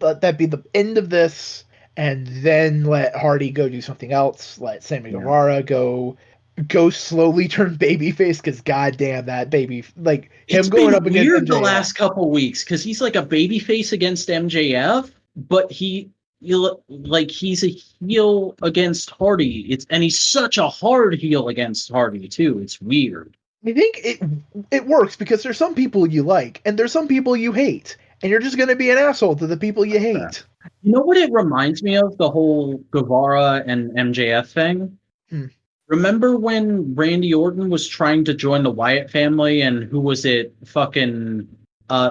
let that be the end of this. And then let Hardy go do something else. Let Sammy Guevara go slowly turn babyface, because goddamn that baby, like him it's going been up against weird MJF. The last couple weeks, because he's like a babyface against MJF, but he's a heel against Hardy. And he's such a hard heel against Hardy too. It's weird. I think it works because there's some people you like and there's some people you hate, and you're just gonna be an asshole to the people you hate. You know what it reminds me of? The whole Guevara and MJF thing? Remember when Randy Orton was trying to join the Wyatt family, and who was it? Fucking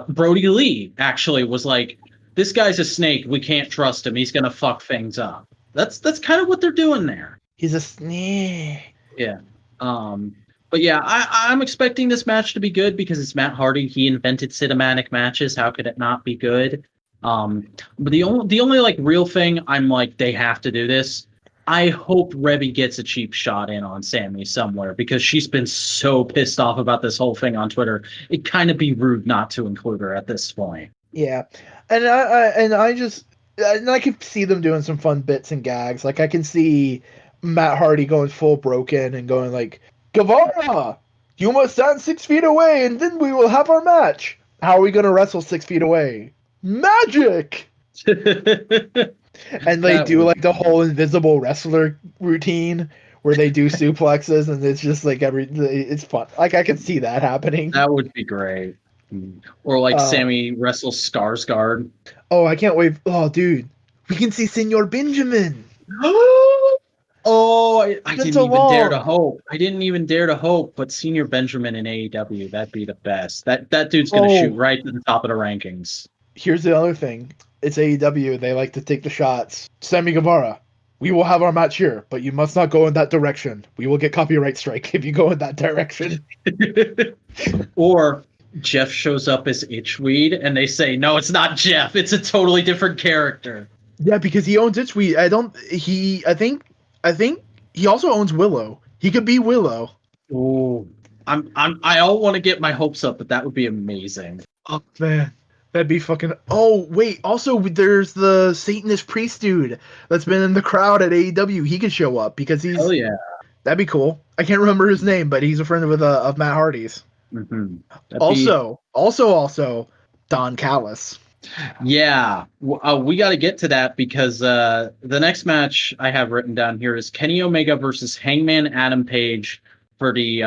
Brody Lee actually was like, this guy's a snake. We can't trust him. He's going to fuck things up. That's kind of what they're doing there. He's a snake. Yeah. But yeah, I'm expecting this match to be good because it's Matt Hardy. He invented cinematic matches. How could it not be good? But the only like real thing I'm like, they have to do this. I hope Rebby gets a cheap shot in on Sammy somewhere, because she's been so pissed off about this whole thing on Twitter. It'd kind of be rude not to include her at this point. Yeah, and I can see them doing some fun bits and gags. Like I can see Matt Hardy going full broken and going like, Guevara, you must stand 6 feet away, and then we will have our match. How are we going to wrestle 6 feet away? Magic. And they do like the whole invisible wrestler routine where they do suplexes, and it's just like it's fun. Like I can see that happening. That would be great. Or like Sammy wrestles Skarsgård. Oh, I can't wait. Oh, dude, we can see Senor Benjamin. Oh, I didn't even dare to hope. I didn't even dare to hope, but Senior Benjamin in AEW, that'd be the best. That dude's gonna shoot right to the top of the rankings. Here's the other thing. It's AEW. They like to take the shots. Sammy Guevara, we will have our match here, but you must not go in that direction. We will get copyright strike if you go in that direction. Or Jeff shows up as Itchweed, and they say, no, it's not Jeff. It's a totally different character. Yeah, because he owns Itchweed. I think he also owns Willow. He could be Willow. Oh, I all want to get my hopes up, but that would be amazing. Oh man, that'd be fucking. Oh wait, also there's the Satanist priest dude that's been in the crowd at AEW. He could show up because he's. Oh yeah, that'd be cool. I can't remember his name, but he's a friend of Matt Hardy's. Mm-hmm. Also, Don Callis. Yeah, we got to get to that because the next match I have written down here is Kenny Omega versus Hangman Adam Page for the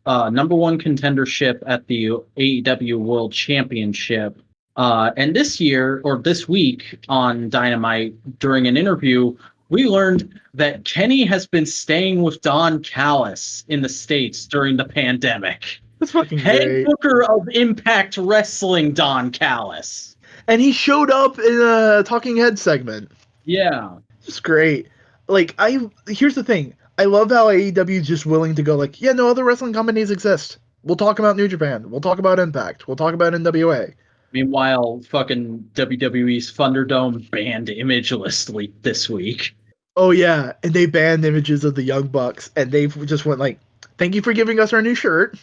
number one contendership at the AEW World Championship. And this week on Dynamite, during an interview, we learned that Kenny has been staying with Don Callis in the States during the pandemic. That's fucking Head great. booker of Impact Wrestling, Don Callis. And he showed up in a Talking Head segment. Yeah. It's great. Like, here's the thing. I love how AEW is just willing to go like, yeah, no other wrestling companies exist. We'll talk about New Japan. We'll talk about Impact. We'll talk about NWA. Meanwhile, fucking WWE's Thunderdome banned Imageless leaked this week. Oh yeah, and they banned images of the Young Bucks, and they just went like, "Thank you for giving us our new shirt."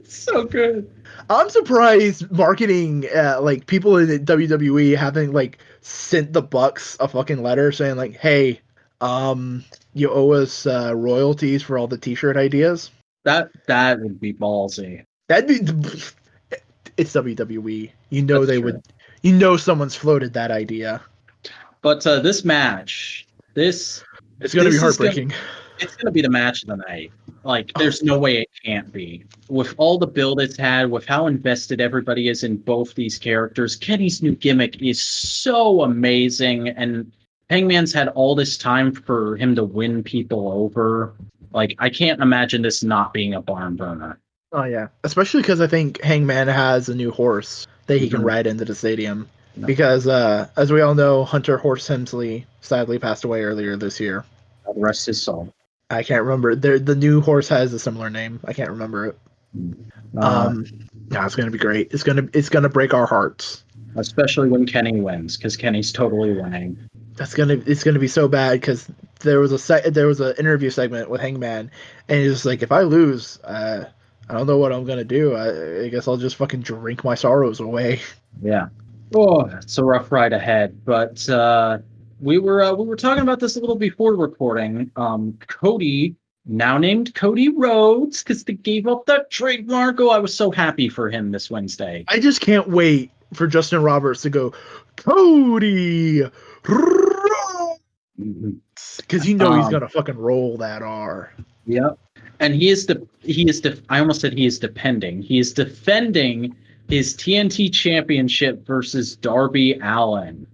So good. I'm surprised marketing, like people in the WWE having like sent the Bucks a fucking letter saying like, "Hey, you owe us royalties for all the T-shirt ideas." That would be ballsy. That'd be it's WWE. You know That's they true. would. You know someone's floated that idea. But this match, It's gonna be this is gonna heartbreaking. it's gonna be the match of the night. Like, there's no way it can't be. With all the build it's had, with how invested everybody is in both these characters, Kenny's new gimmick is so amazing, and Hangman's had all this time for him to win people over. Like, I can't imagine this not being a barn burner. Oh yeah, especially because I think Hangman has a new horse that he can Mhm. ride into the stadium. No, Because as we all know, Hunter Horse Hemsley sadly passed away earlier this year. God rest his soul. I can't remember. The new horse has a similar name. I can't remember it. Uh, No, it's gonna be great. It's gonna break our hearts. Especially when Kenny wins, because Kenny's totally winning. It's gonna be so bad because there was an interview segment with Hangman, and he's just like, if I lose, I don't know what I'm gonna do. I guess I'll just fucking drink my sorrows away. Yeah. Oh, it's a rough ride ahead. But we were talking about this a little before recording. Cody, now named Cody Rhodes, because they gave up that trademark. Oh, I was so happy for him this Wednesday. I just can't wait for Justin Roberts to go, Cody Rhodes, Mhm. because you know he's Um, gonna fucking roll that R. Yep. And I almost said he is depending. He is defending his TNT championship versus Darby Allin.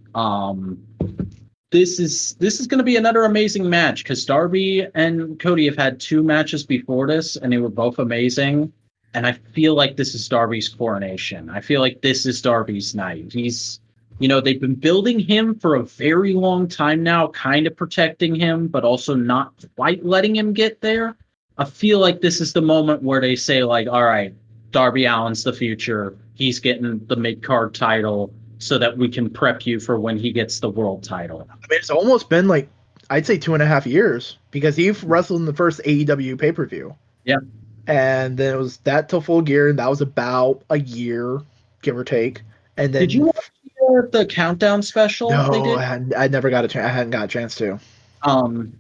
This is going to be another amazing match because Darby and Cody have had two matches before this and they were both amazing. And I feel like this is Darby's coronation. I feel like this is Darby's night. They've been building him for a very long time now, kind of protecting him, but also not quite letting him get there. I feel like this is the moment where they say, like, all right, Darby Allin's the future. He's getting the mid-card title so that we can prep you for when he gets the world title. I mean, it's almost been like, I'd say 2.5 years because he wrestled in the first AEW pay per view. Yeah. And then it was that till Full Gear, and that was about a year, give or take. And then Did you watch the countdown special they no, did? I never got a chance. I hadn't got a chance to.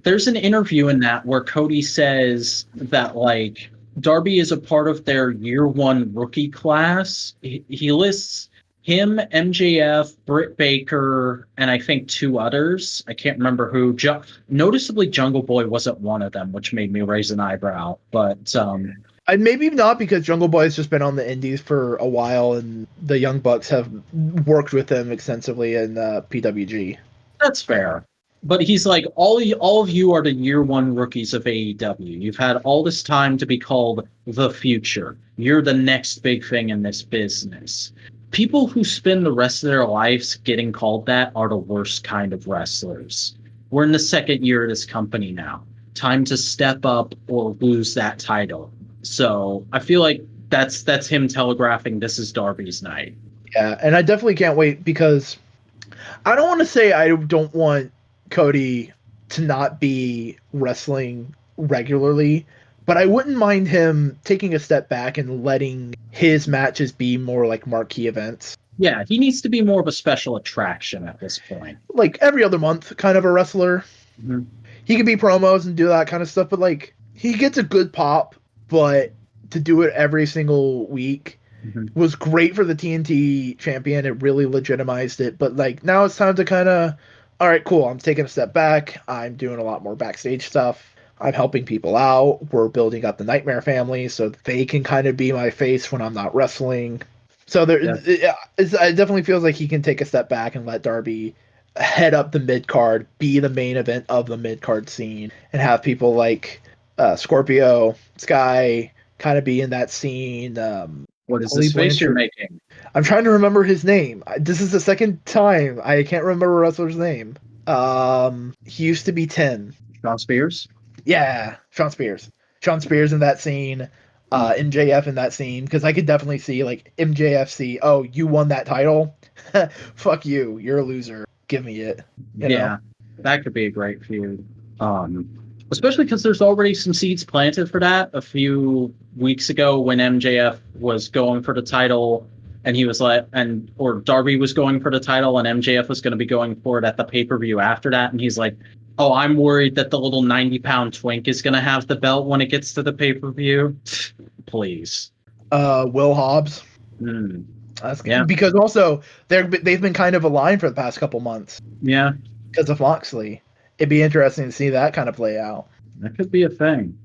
There's an interview in that where Cody says that, like, Darby is a part of their year one rookie class. He lists him, MJF, Britt Baker, and I think two others. I can't remember who. Noticeably, Jungle Boy wasn't one of them, which made me raise an eyebrow. But Maybe not because Jungle Boy's just been on the Indies for a while, and the Young Bucks have worked with him extensively in PWG. that's fair. But he's like, all of you are the year one rookies of AEW. You've had all this time to be called the future. You're the next big thing in this business. People who spend the rest of their lives getting called that are the worst kind of wrestlers. We're in the second year of this company now. Time to step up or lose that title. So I feel like that's him telegraphing this is Darby's night. Yeah, and I definitely can't wait because I don't want to say I don't want Cody to not be wrestling regularly, but I wouldn't mind him taking a step back and letting his matches be more like marquee events. Yeah, he needs to be more of a special attraction at this point. Like every other month kind of a wrestler. Mm-hmm. He can be promos and do that kind of stuff, but like he gets a good pop, but to do it every single week was great for the TNT champion. It really legitimized it, but like now it's time to kind of, all right, cool. I'm taking a step back. I'm doing a lot more backstage stuff. I'm helping people out. We're building up the Nightmare family so they can kind of be my face when I'm not wrestling. So it definitely feels like he can take a step back and let Darby head up the mid card, be the main event of the mid card scene, and have people like Scorpio, Sky kind of be in that scene. What is this face you're making? I'm trying to remember his name. This is the second time I can't remember a wrestler's name. He used to be 10. Shawn Spears? Yeah, Shawn Spears. Shawn Spears in that scene. MJF in that scene, because I could definitely see like MJF see, oh, you won that title? Fuck you. You're a loser. Give me it. You know? That could be a great feud. Especially because there's already some seeds planted for that. A few weeks ago, when MJF was going for the title, and he was like, or Darby was going for the title, and MJF was going to be going for it at the pay-per-view after that, and he's like, "Oh, I'm worried that the little 90-pound twink is going to have the belt when it gets to the pay-per-view." Please. Will Hobbs. That's because also they've been kind of aligned for the past couple months. Yeah. Because of Moxley. It'd be interesting to see that kind of play out. That could be a thing.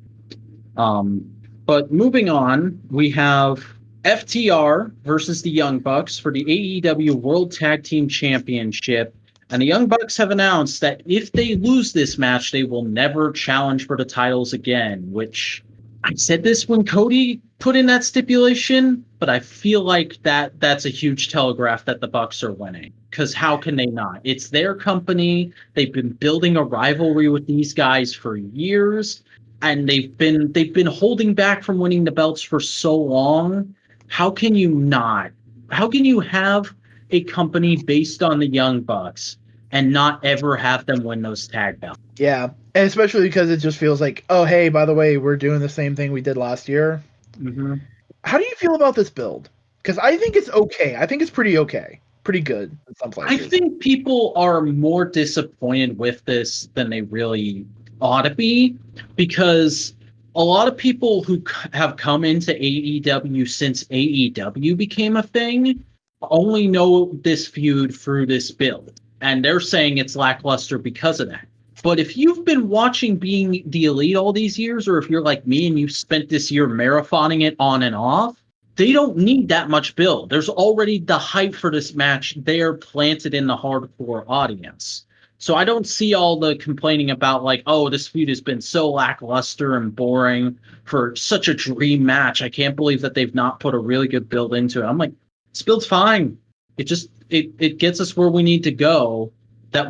But moving on, we have FTR versus the Young Bucks for the AEW World Tag Team Championship. And the Young Bucks have announced that if they lose this match, they will never challenge for the titles again, which I said this when Cody put in that stipulation, but I feel like that's a huge telegraph that the Bucks are winning. Because how can they not? It's their company. They've been building a rivalry with these guys for years, and they've been holding back from winning the belts for so long. How can you not? How can you have a company based on the Young Bucks and not ever have them win those tag belts? Yeah, and especially because it just feels like, oh, hey, by the way, we're doing the same thing we did last year. Mm-hmm. How do you feel about this build? Because I think it's okay. I think it's pretty okay. Pretty good in some places. I think people are more disappointed with this than they really ought to be, because a lot of people who have come into AEW since AEW became a thing only know this feud through this build, and they're saying it's lackluster because of that. But if you've been watching Being the Elite all these years, or if you're like me and you've spent this year marathoning it on and off, they don't need that much build. There's already the hype for this match there planted in the hardcore audience. So I don't see all the complaining about like, oh, this feud has been so lackluster and boring for such a dream match. I can't believe that they've not put a really good build into it. I'm like, this build's fine. It gets us where we need to go.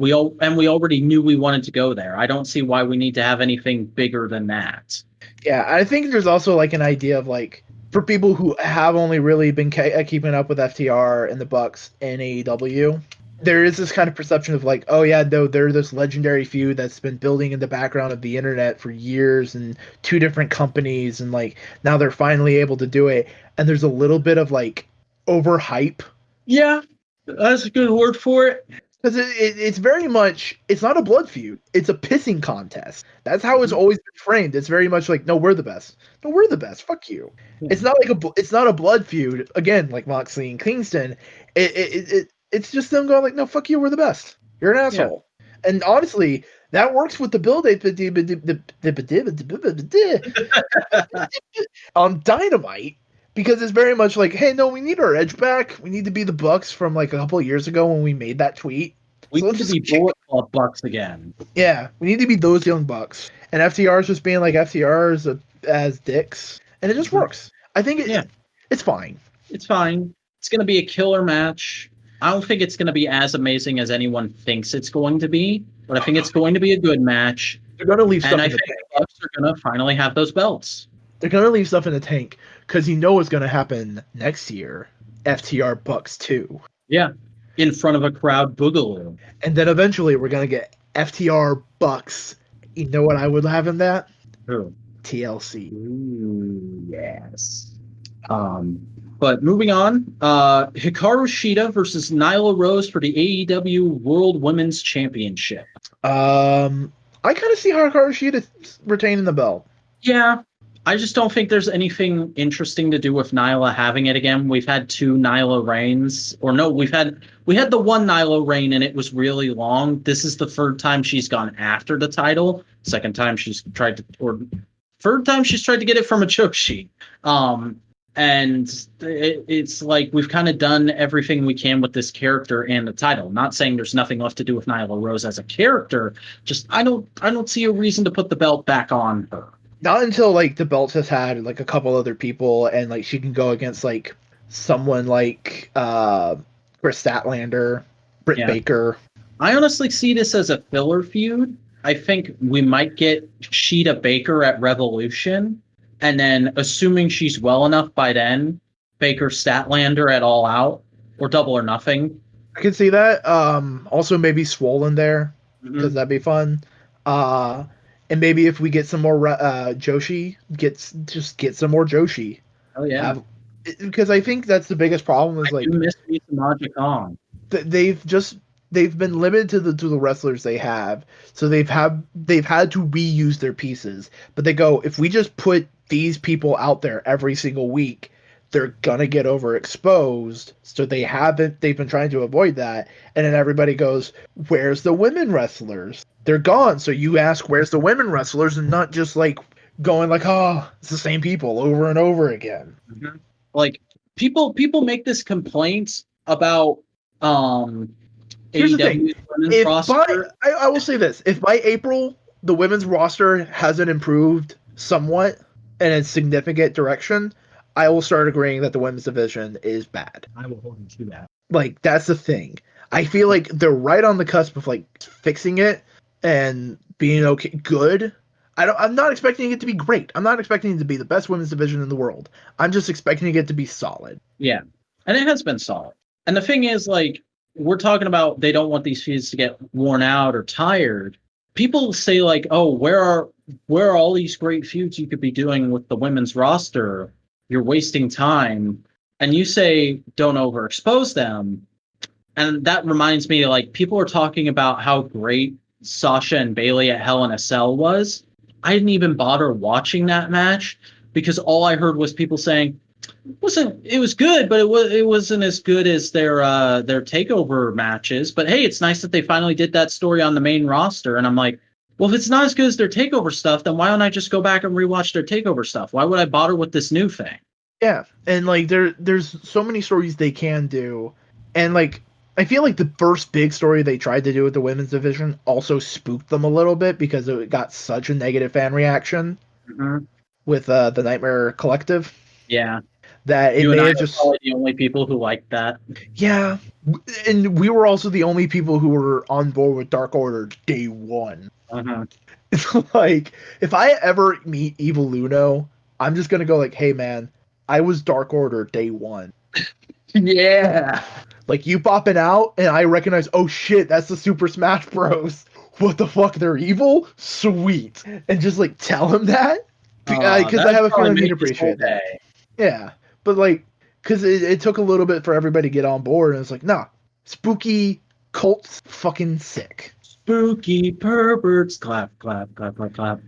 We already knew we wanted to go there. I don't see why we need to have anything bigger than that. Yeah, I think there's also like an idea of like, for people who have only really been keeping up with FTR and the Bucks and AEW, there is this kind of perception of like, oh yeah, no, they're this legendary feud that's been building in the background of the internet for years and two different companies, and like now they're finally able to do it. And there's a little bit of like overhype. Yeah, that's a good word for it. Because it's very much, it's not a blood feud. It's a pissing contest. That's how it's always been framed. It's very much like, no, we're the best. No, we're the best. Fuck you. Yeah. It's not a blood feud. Again, like Moxley and Kingston. It's just them going like, no, fuck you. We're the best. You're an asshole. Yeah. And honestly, that works with the build on Dynamite. Because it's very much like, hey, no, we need our edge back. We need to be the Bucks from like a couple of years ago when we made that tweet. We need to be Bullet Club Bucks again. Yeah, we need to be those young Bucks. And FTR's just being like FTR's as dicks. And it just works. I think it's fine. It's fine. It's going to be a killer match. I don't think it's going to be as amazing as anyone thinks it's going to be. But I think it's going to be a good match. They're going to leave stuff in the tank. And I think the Bucks are going to finally have those belts. They're going to leave stuff in the tank because you know what's going to happen next year. FTR Bucks 2. Yeah. In front of a crowd boogaloo. And then eventually we're going to get FTR Bucks. You know what I would have in that? Who? TLC. Ooh, yes. But moving on, Hikaru Shida versus Nila Rose for the AEW World Women's Championship. I kind of see Hikaru Shida retaining the belt. Yeah. I just don't think there's anything interesting to do with Nyla having it again. We've had two Nyla reigns, or no, we had the one Nyla reign and it was really long. This is the third time she's gone after the title. Third time she's tried to get it from a choke sheet. And it's like we've kind of done everything we can with this character and the title. Not saying there's nothing left to do with Nyla Rose as a character. Just I don't see a reason to put the belt back on her. Not until like the belt has had like a couple other people and like she can go against like someone like Chris Statlander, Britt Baker. I honestly see this as a filler feud. I think we might get Shida Baker at Revolution, and then assuming she's well enough by then, Baker Statlander at All Out or Double or Nothing. I can see that. Also maybe Swollen there. because that'd be fun. And maybe if we get some more Joshi, get some more Joshi. Oh yeah, Because I think that's the biggest problem is I do like miss me some Magic On. they've been limited to the wrestlers they have, so they've had to reuse their pieces. But they go, if we just put these people out there every single week, they're gonna get overexposed. So they've been trying to avoid that, and then everybody goes, where's the women wrestlers? They're gone. So you ask, where's the women wrestlers, and not just like going like, oh, it's the same people over and over again. Like people make this complaint about Here's the thing. AEW's women's roster. I will say this: if by April the women's roster hasn't improved somewhat in a significant direction, I will start agreeing that the women's division is bad. I will hold you to that. Like that's the thing. I feel like they're right on the cusp of like fixing it and being okay, good. I'm not expecting it to be great. I'm not expecting it to be the best women's division in the world. I'm just expecting it to be solid. Yeah, and it has been solid. And the thing is, like, we're talking about they don't want these feuds to get worn out or tired. People say like, oh, where are all these great feuds you could be doing with the women's roster? You're wasting time. And you say don't overexpose them. And that reminds me, like, people are talking about how great Sasha and Bayley at Hell in a Cell was. I didn't even bother watching that match because all I heard was people saying it was good, but it wasn't as good as their takeover matches. But hey, it's nice that they finally did that story on the main roster. And I'm like, well, if it's not as good as their takeover stuff, then why don't I just go back and rewatch their takeover stuff? Why would I bother with this new thing? Yeah, and like there's so many stories they can do, and like I feel like the first big story they tried to do with the women's division also spooked them a little bit because it got such a negative fan reaction with the Nightmare Collective. Yeah, that it may have just probably the only people who liked that. Yeah, and we were also the only people who were on board with Dark Order day one. It's like if I ever meet Evil Luno, I'm just gonna go like, hey man, I was Dark Order day one. Yeah. Like you popping out and I recognize, oh shit, that's the Super Smash Bros. What the fuck, they're evil? Sweet. And just like tell him that. Because I have a feeling he'd appreciate that. Yeah. But like, because it took a little bit for everybody to get on board, and it's like, nah, spooky cults fucking sick. Spooky perverts. Clap, clap, clap, clap, clap.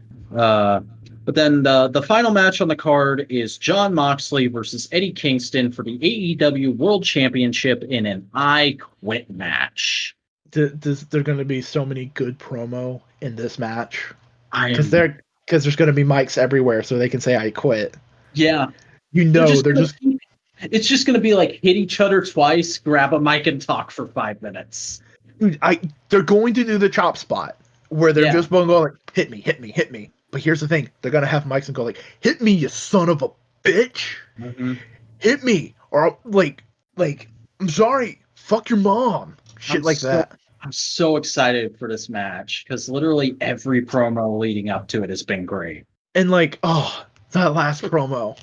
But then the final match on the card is Jon Moxley versus Eddie Kingston for the AEW World Championship in an I Quit match. There's going to be so many good promo in this match. Because there's going to be mics everywhere, so they can say I quit. Yeah. It's just going to be like hit each other twice, grab a mic, and talk for 5 minutes. Dude, they're going to do the chop spot where they're just going to go like, hit me, hit me, hit me. But here's the thing. They're going to have mics and go like, hit me, you son of a bitch. Hit me. Or like, I'm sorry. Fuck your mom. Shit like that. I'm so excited for this match because literally every promo leading up to it has been great. And like, oh, that last promo.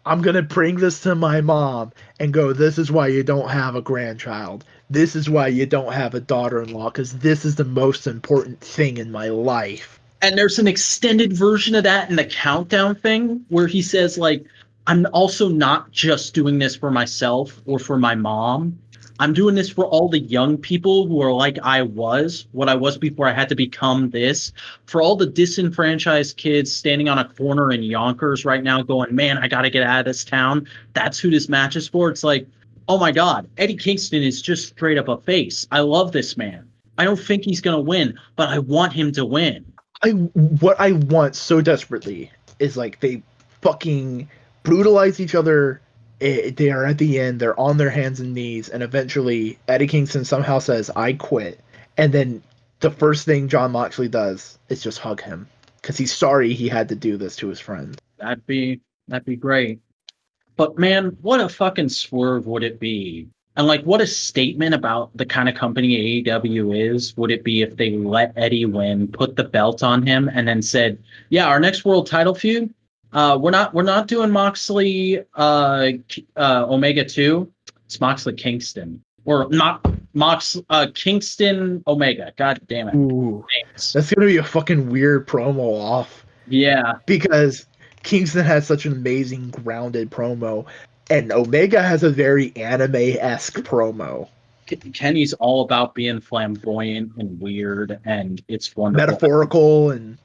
I'm going to bring this to my mom and go, this is why you don't have a grandchild. This is why you don't have a daughter-in-law, because this is the most important thing in my life. And there's an extended version of that in the countdown thing where he says, like, I'm also not just doing this for myself or for my mom. I'm doing this for all the young people who are like what I was before I had to become this. For all the disenfranchised kids standing on a corner in Yonkers right now going, man, I got to get out of this town. That's who this match is for. It's like, oh my God, Eddie Kingston is just straight up a face. I love this man. I don't think he's going to win, but I want him to win. What I want so desperately is like they fucking brutalize each other. They are at the end, they're on their hands and knees, and eventually Eddie Kingston somehow says, I quit. And then the first thing Jon Moxley does is just hug him. Because he's sorry he had to do this to his friend. That'd be great. But man, what a fucking swerve would it be? And like, what a statement about the kind of company AEW is would it be if they let Eddie win, put the belt on him, and then said, yeah, our next world title feud, we're not doing Moxley Omega 2. It's Moxley Kingston. Or not Kingston Omega. God damn it. Ooh, Names. that's gonna be a fucking weird promo off. Yeah. Because Kingston has such an amazing grounded promo, and Omega has a very anime-esque promo. Kenny's all about being flamboyant and weird, and it's wonderful. Metaphorical and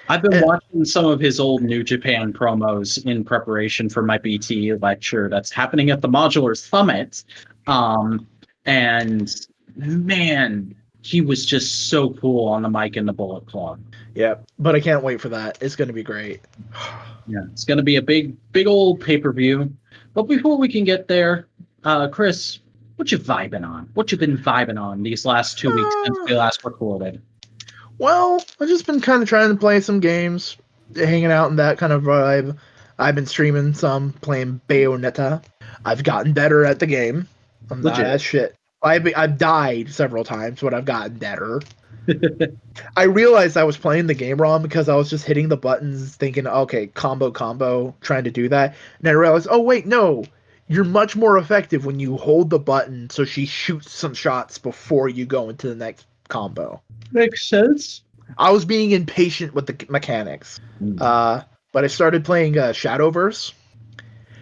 I've been watching some of his old New Japan promos in preparation for my BT lecture that's happening at the Modular Summit. And man, he was just so cool on the mic in the Bullet Club. Yeah, but I can't wait for that. It's going to be great. Yeah, it's going to be a big old pay-per-view. But before we can get there, Chris, what you vibing on? What you been vibing on these last 2 weeks since we last recorded? Well, I've just been kind of trying to play some games, hanging out in that kind of vibe. I've been streaming some, playing Bayonetta. I've gotten better at the game. I'm not as shit. I've died several times, but I've gotten better. I realized I was playing the game wrong because I was just hitting the buttons thinking, okay, combo, trying to do that. And I realized, oh, wait, no. You're much more effective when you hold the button so she shoots some shots before you go into the next combo. Makes sense. I was being impatient with the mechanics. But I started playing Shadowverse.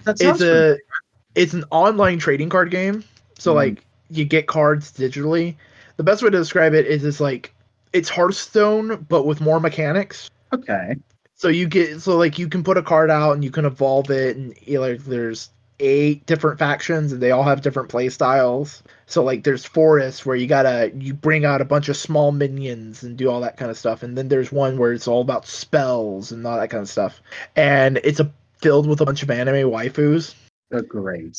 It's an online trading card game. So, like, you get cards digitally. The best way to describe it is it's Hearthstone, but with more mechanics. Okay. So you can put a card out and you can evolve it, and there's 8 different factions and they all have different play styles. So like there's forests where you bring out a bunch of small minions and do all that kind of stuff, and then there's one where it's all about spells and all that kind of stuff. And it's filled with a bunch of anime waifus. Oh, great.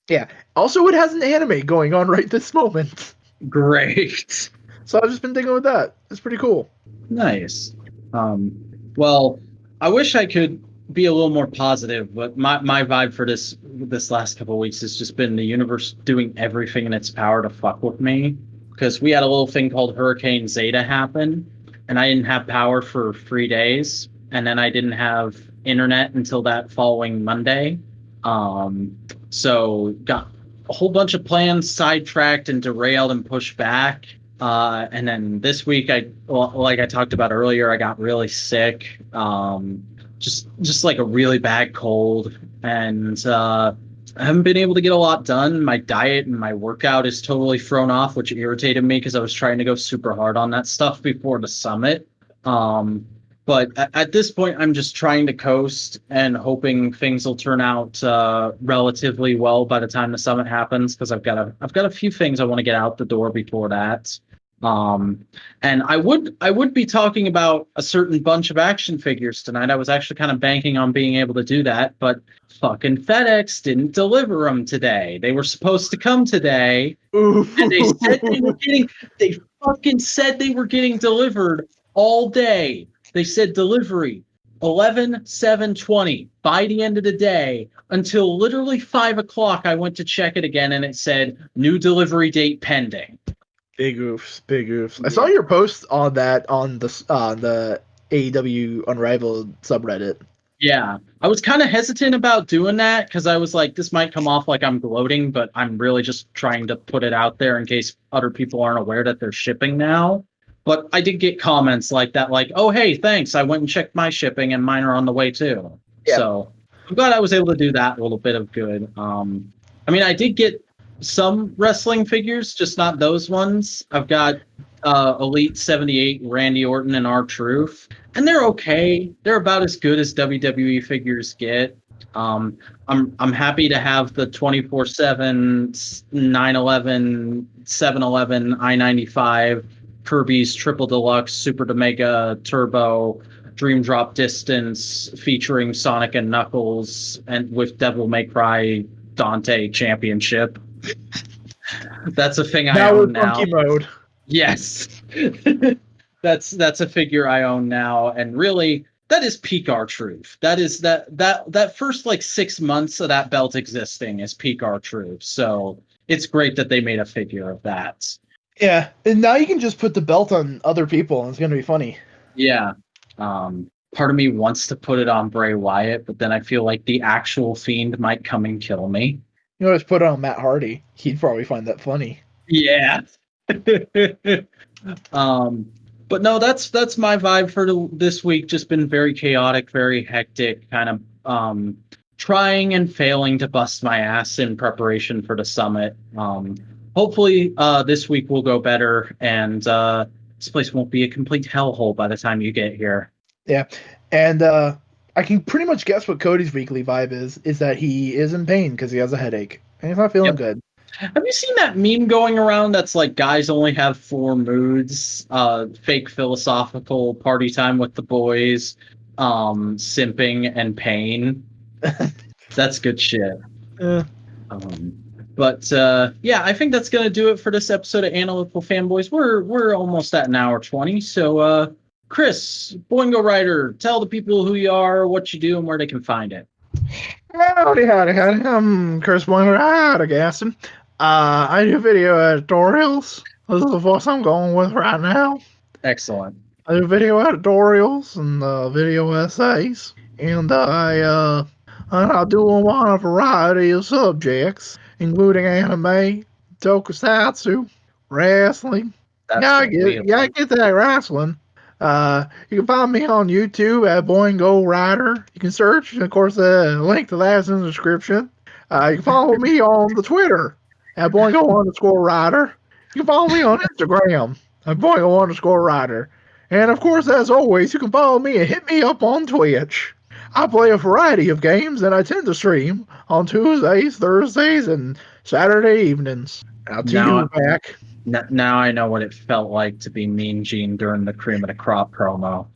Yeah. Also, it has an anime going on right this moment. Great. So I've just been thinking with that. It's pretty cool. Nice. Well, I wish I could be a little more positive, but my vibe for this last couple of weeks has just been the universe doing everything in its power to fuck with me, because we had a little thing called Hurricane Zeta happen, and I didn't have power for 3 days, and then I didn't have internet until that following Monday. So got a whole bunch of plans sidetracked and derailed and pushed back. And then this week, like I talked about earlier, I got really sick. Just like a really bad cold, and I haven't been able to get a lot done. My diet and my workout is totally thrown off, which irritated me because I was trying to go super hard on that stuff before the summit. But at this point, I'm just trying to coast and hoping things will turn out relatively well by the time the summit happens, because I've got a few things I want to get out the door before that. And I would be talking about a certain bunch of action figures tonight. I was actually kind of banking on being able to do that, but fucking FedEx didn't deliver them today. They were supposed to come today, and they fucking said they were getting delivered all day. They said delivery 11/7/20 by the end of the day, until literally 5 o'clock. I went to check it again, and it said new delivery date pending. Big oofs. I saw your post on that on the AEW Unrivaled subreddit. Yeah, I was kind of hesitant about doing that because I was like, this might come off like I'm gloating, but I'm really just trying to put it out there in case other people aren't aware that they're shipping now. But I did get comments like that, like, oh, hey, thanks. I went and checked my shipping and mine are on the way too. Yeah. So I'm glad I was able to do that. A little bit of good. I mean, I did get some wrestling figures, just not those ones. I've got Elite 78, Randy Orton, and R-Truth, and they're okay. They're about as good as WWE figures get. I'm happy to have the 24/7 911 711 I-95 Kirby's Triple Deluxe Super Mega Turbo Dream Drop Distance featuring Sonic and Knuckles, and with Devil May Cry Dante Championship. That's a thing I own now. Funky mode. Yes. That's a figure I own now, and really that is peak R-Truth. That is that first like 6 months of that belt existing is peak R-Truth. So it's great that they made a figure of that. Yeah, and now you can just put the belt on other people, and it's gonna be funny. Yeah. Part of me wants to put it on Bray Wyatt, but then I feel like the actual Fiend might come and kill me. You know, just put it on Matt Hardy. He'd probably find that funny. Yeah. But no, that's my vibe for this week. Just been very chaotic, very hectic, kind of trying and failing to bust my ass in preparation for the summit. Hopefully this week will go better, and this place won't be a complete hellhole by the time you get here. Yeah, and I can pretty much guess what Cody's weekly vibe is that he is in pain because he has a headache and he's not feeling good. Have you seen that meme going around that's like guys only have 4 moods? Fake philosophical party time with the boys, simping and pain. That's good shit. Yeah. But yeah, I think that's gonna do it for this episode of Analytical Fanboys. We're almost at an hour 20. So Chris, Boingo Writer, tell the people who you are, what you do, and where they can find it. Howdy. I'm Chris Boiler out of Gaston. I do video editorials. This is the voice I'm going with right now. Excellent. I do video editorials and video essays, and I do them on a variety of subjects, including anime, tokusatsu, wrestling. I get that wrestling. You can find me on YouTube at Boingo Rider. You can search, and of course, the link to that is in the description. You can follow me on the Twitter at Boingo_Rider. You can follow me on Instagram at Boingo_Rider. And of course, as always, you can follow me and hit me up on Twitch. I play a variety of games, and I tend to stream on Tuesdays, Thursdays, and Saturday evenings. Out to you, back. Now I know what it felt like to be Mean Gene during the Cream of the Crop promo.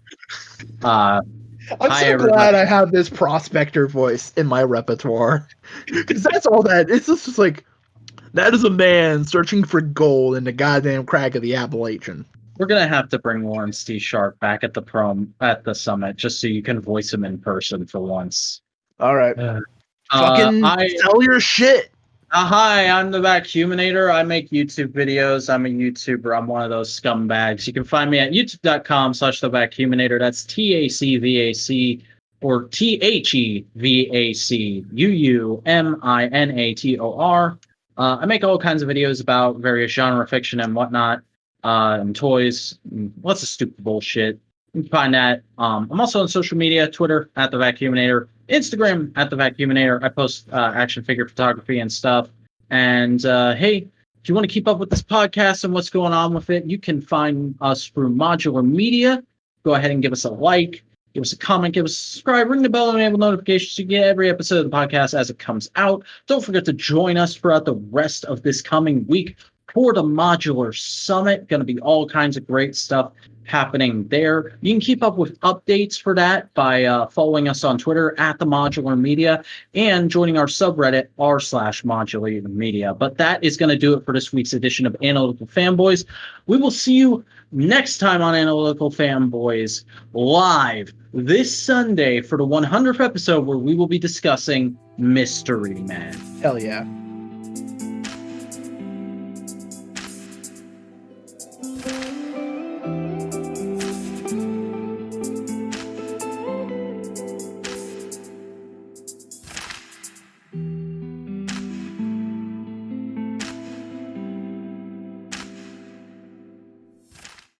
I'm so glad I have this prospector voice in my repertoire. Because that's all that. It's just like, that is a man searching for gold in the goddamn crack of the Appalachian. We're going to have to bring Lawrence D. Sharp back at the summit just so you can voice him in person for once. All right. Fucking sell your shit. Hi, I'm the Vacuuminator. I make YouTube videos. I'm a YouTuber. I'm one of those scumbags. You can find me at youtube.com/thevacuuminator. That's TACVAC or THEVACUUMINATOR. I make all kinds of videos about various genre fiction and whatnot, and toys, and lots of stupid bullshit. You can find that. I'm also on social media, Twitter at the Vacuuminator, Instagram at the Vacuuminator. I post action figure photography and stuff. And hey, if you want to keep up with this podcast and what's going on with it, you can find us through Modular Media. Go ahead and give us a like, give us a comment, give us a subscribe, ring the bell, and enable notifications so you get every episode of the podcast as it comes out. Don't forget to join us throughout the rest of this coming week for the Modular Summit. Going to be all kinds of great stuff happening there. You can keep up with updates for that by following us on Twitter at the Modular Media and joining our subreddit r/Modular Media. But that is going to do it for this week's edition of Analytical Fanboys. We will see you next time on Analytical Fanboys live this Sunday for the 100th episode, where we will be discussing Mystery Men. Hell yeah.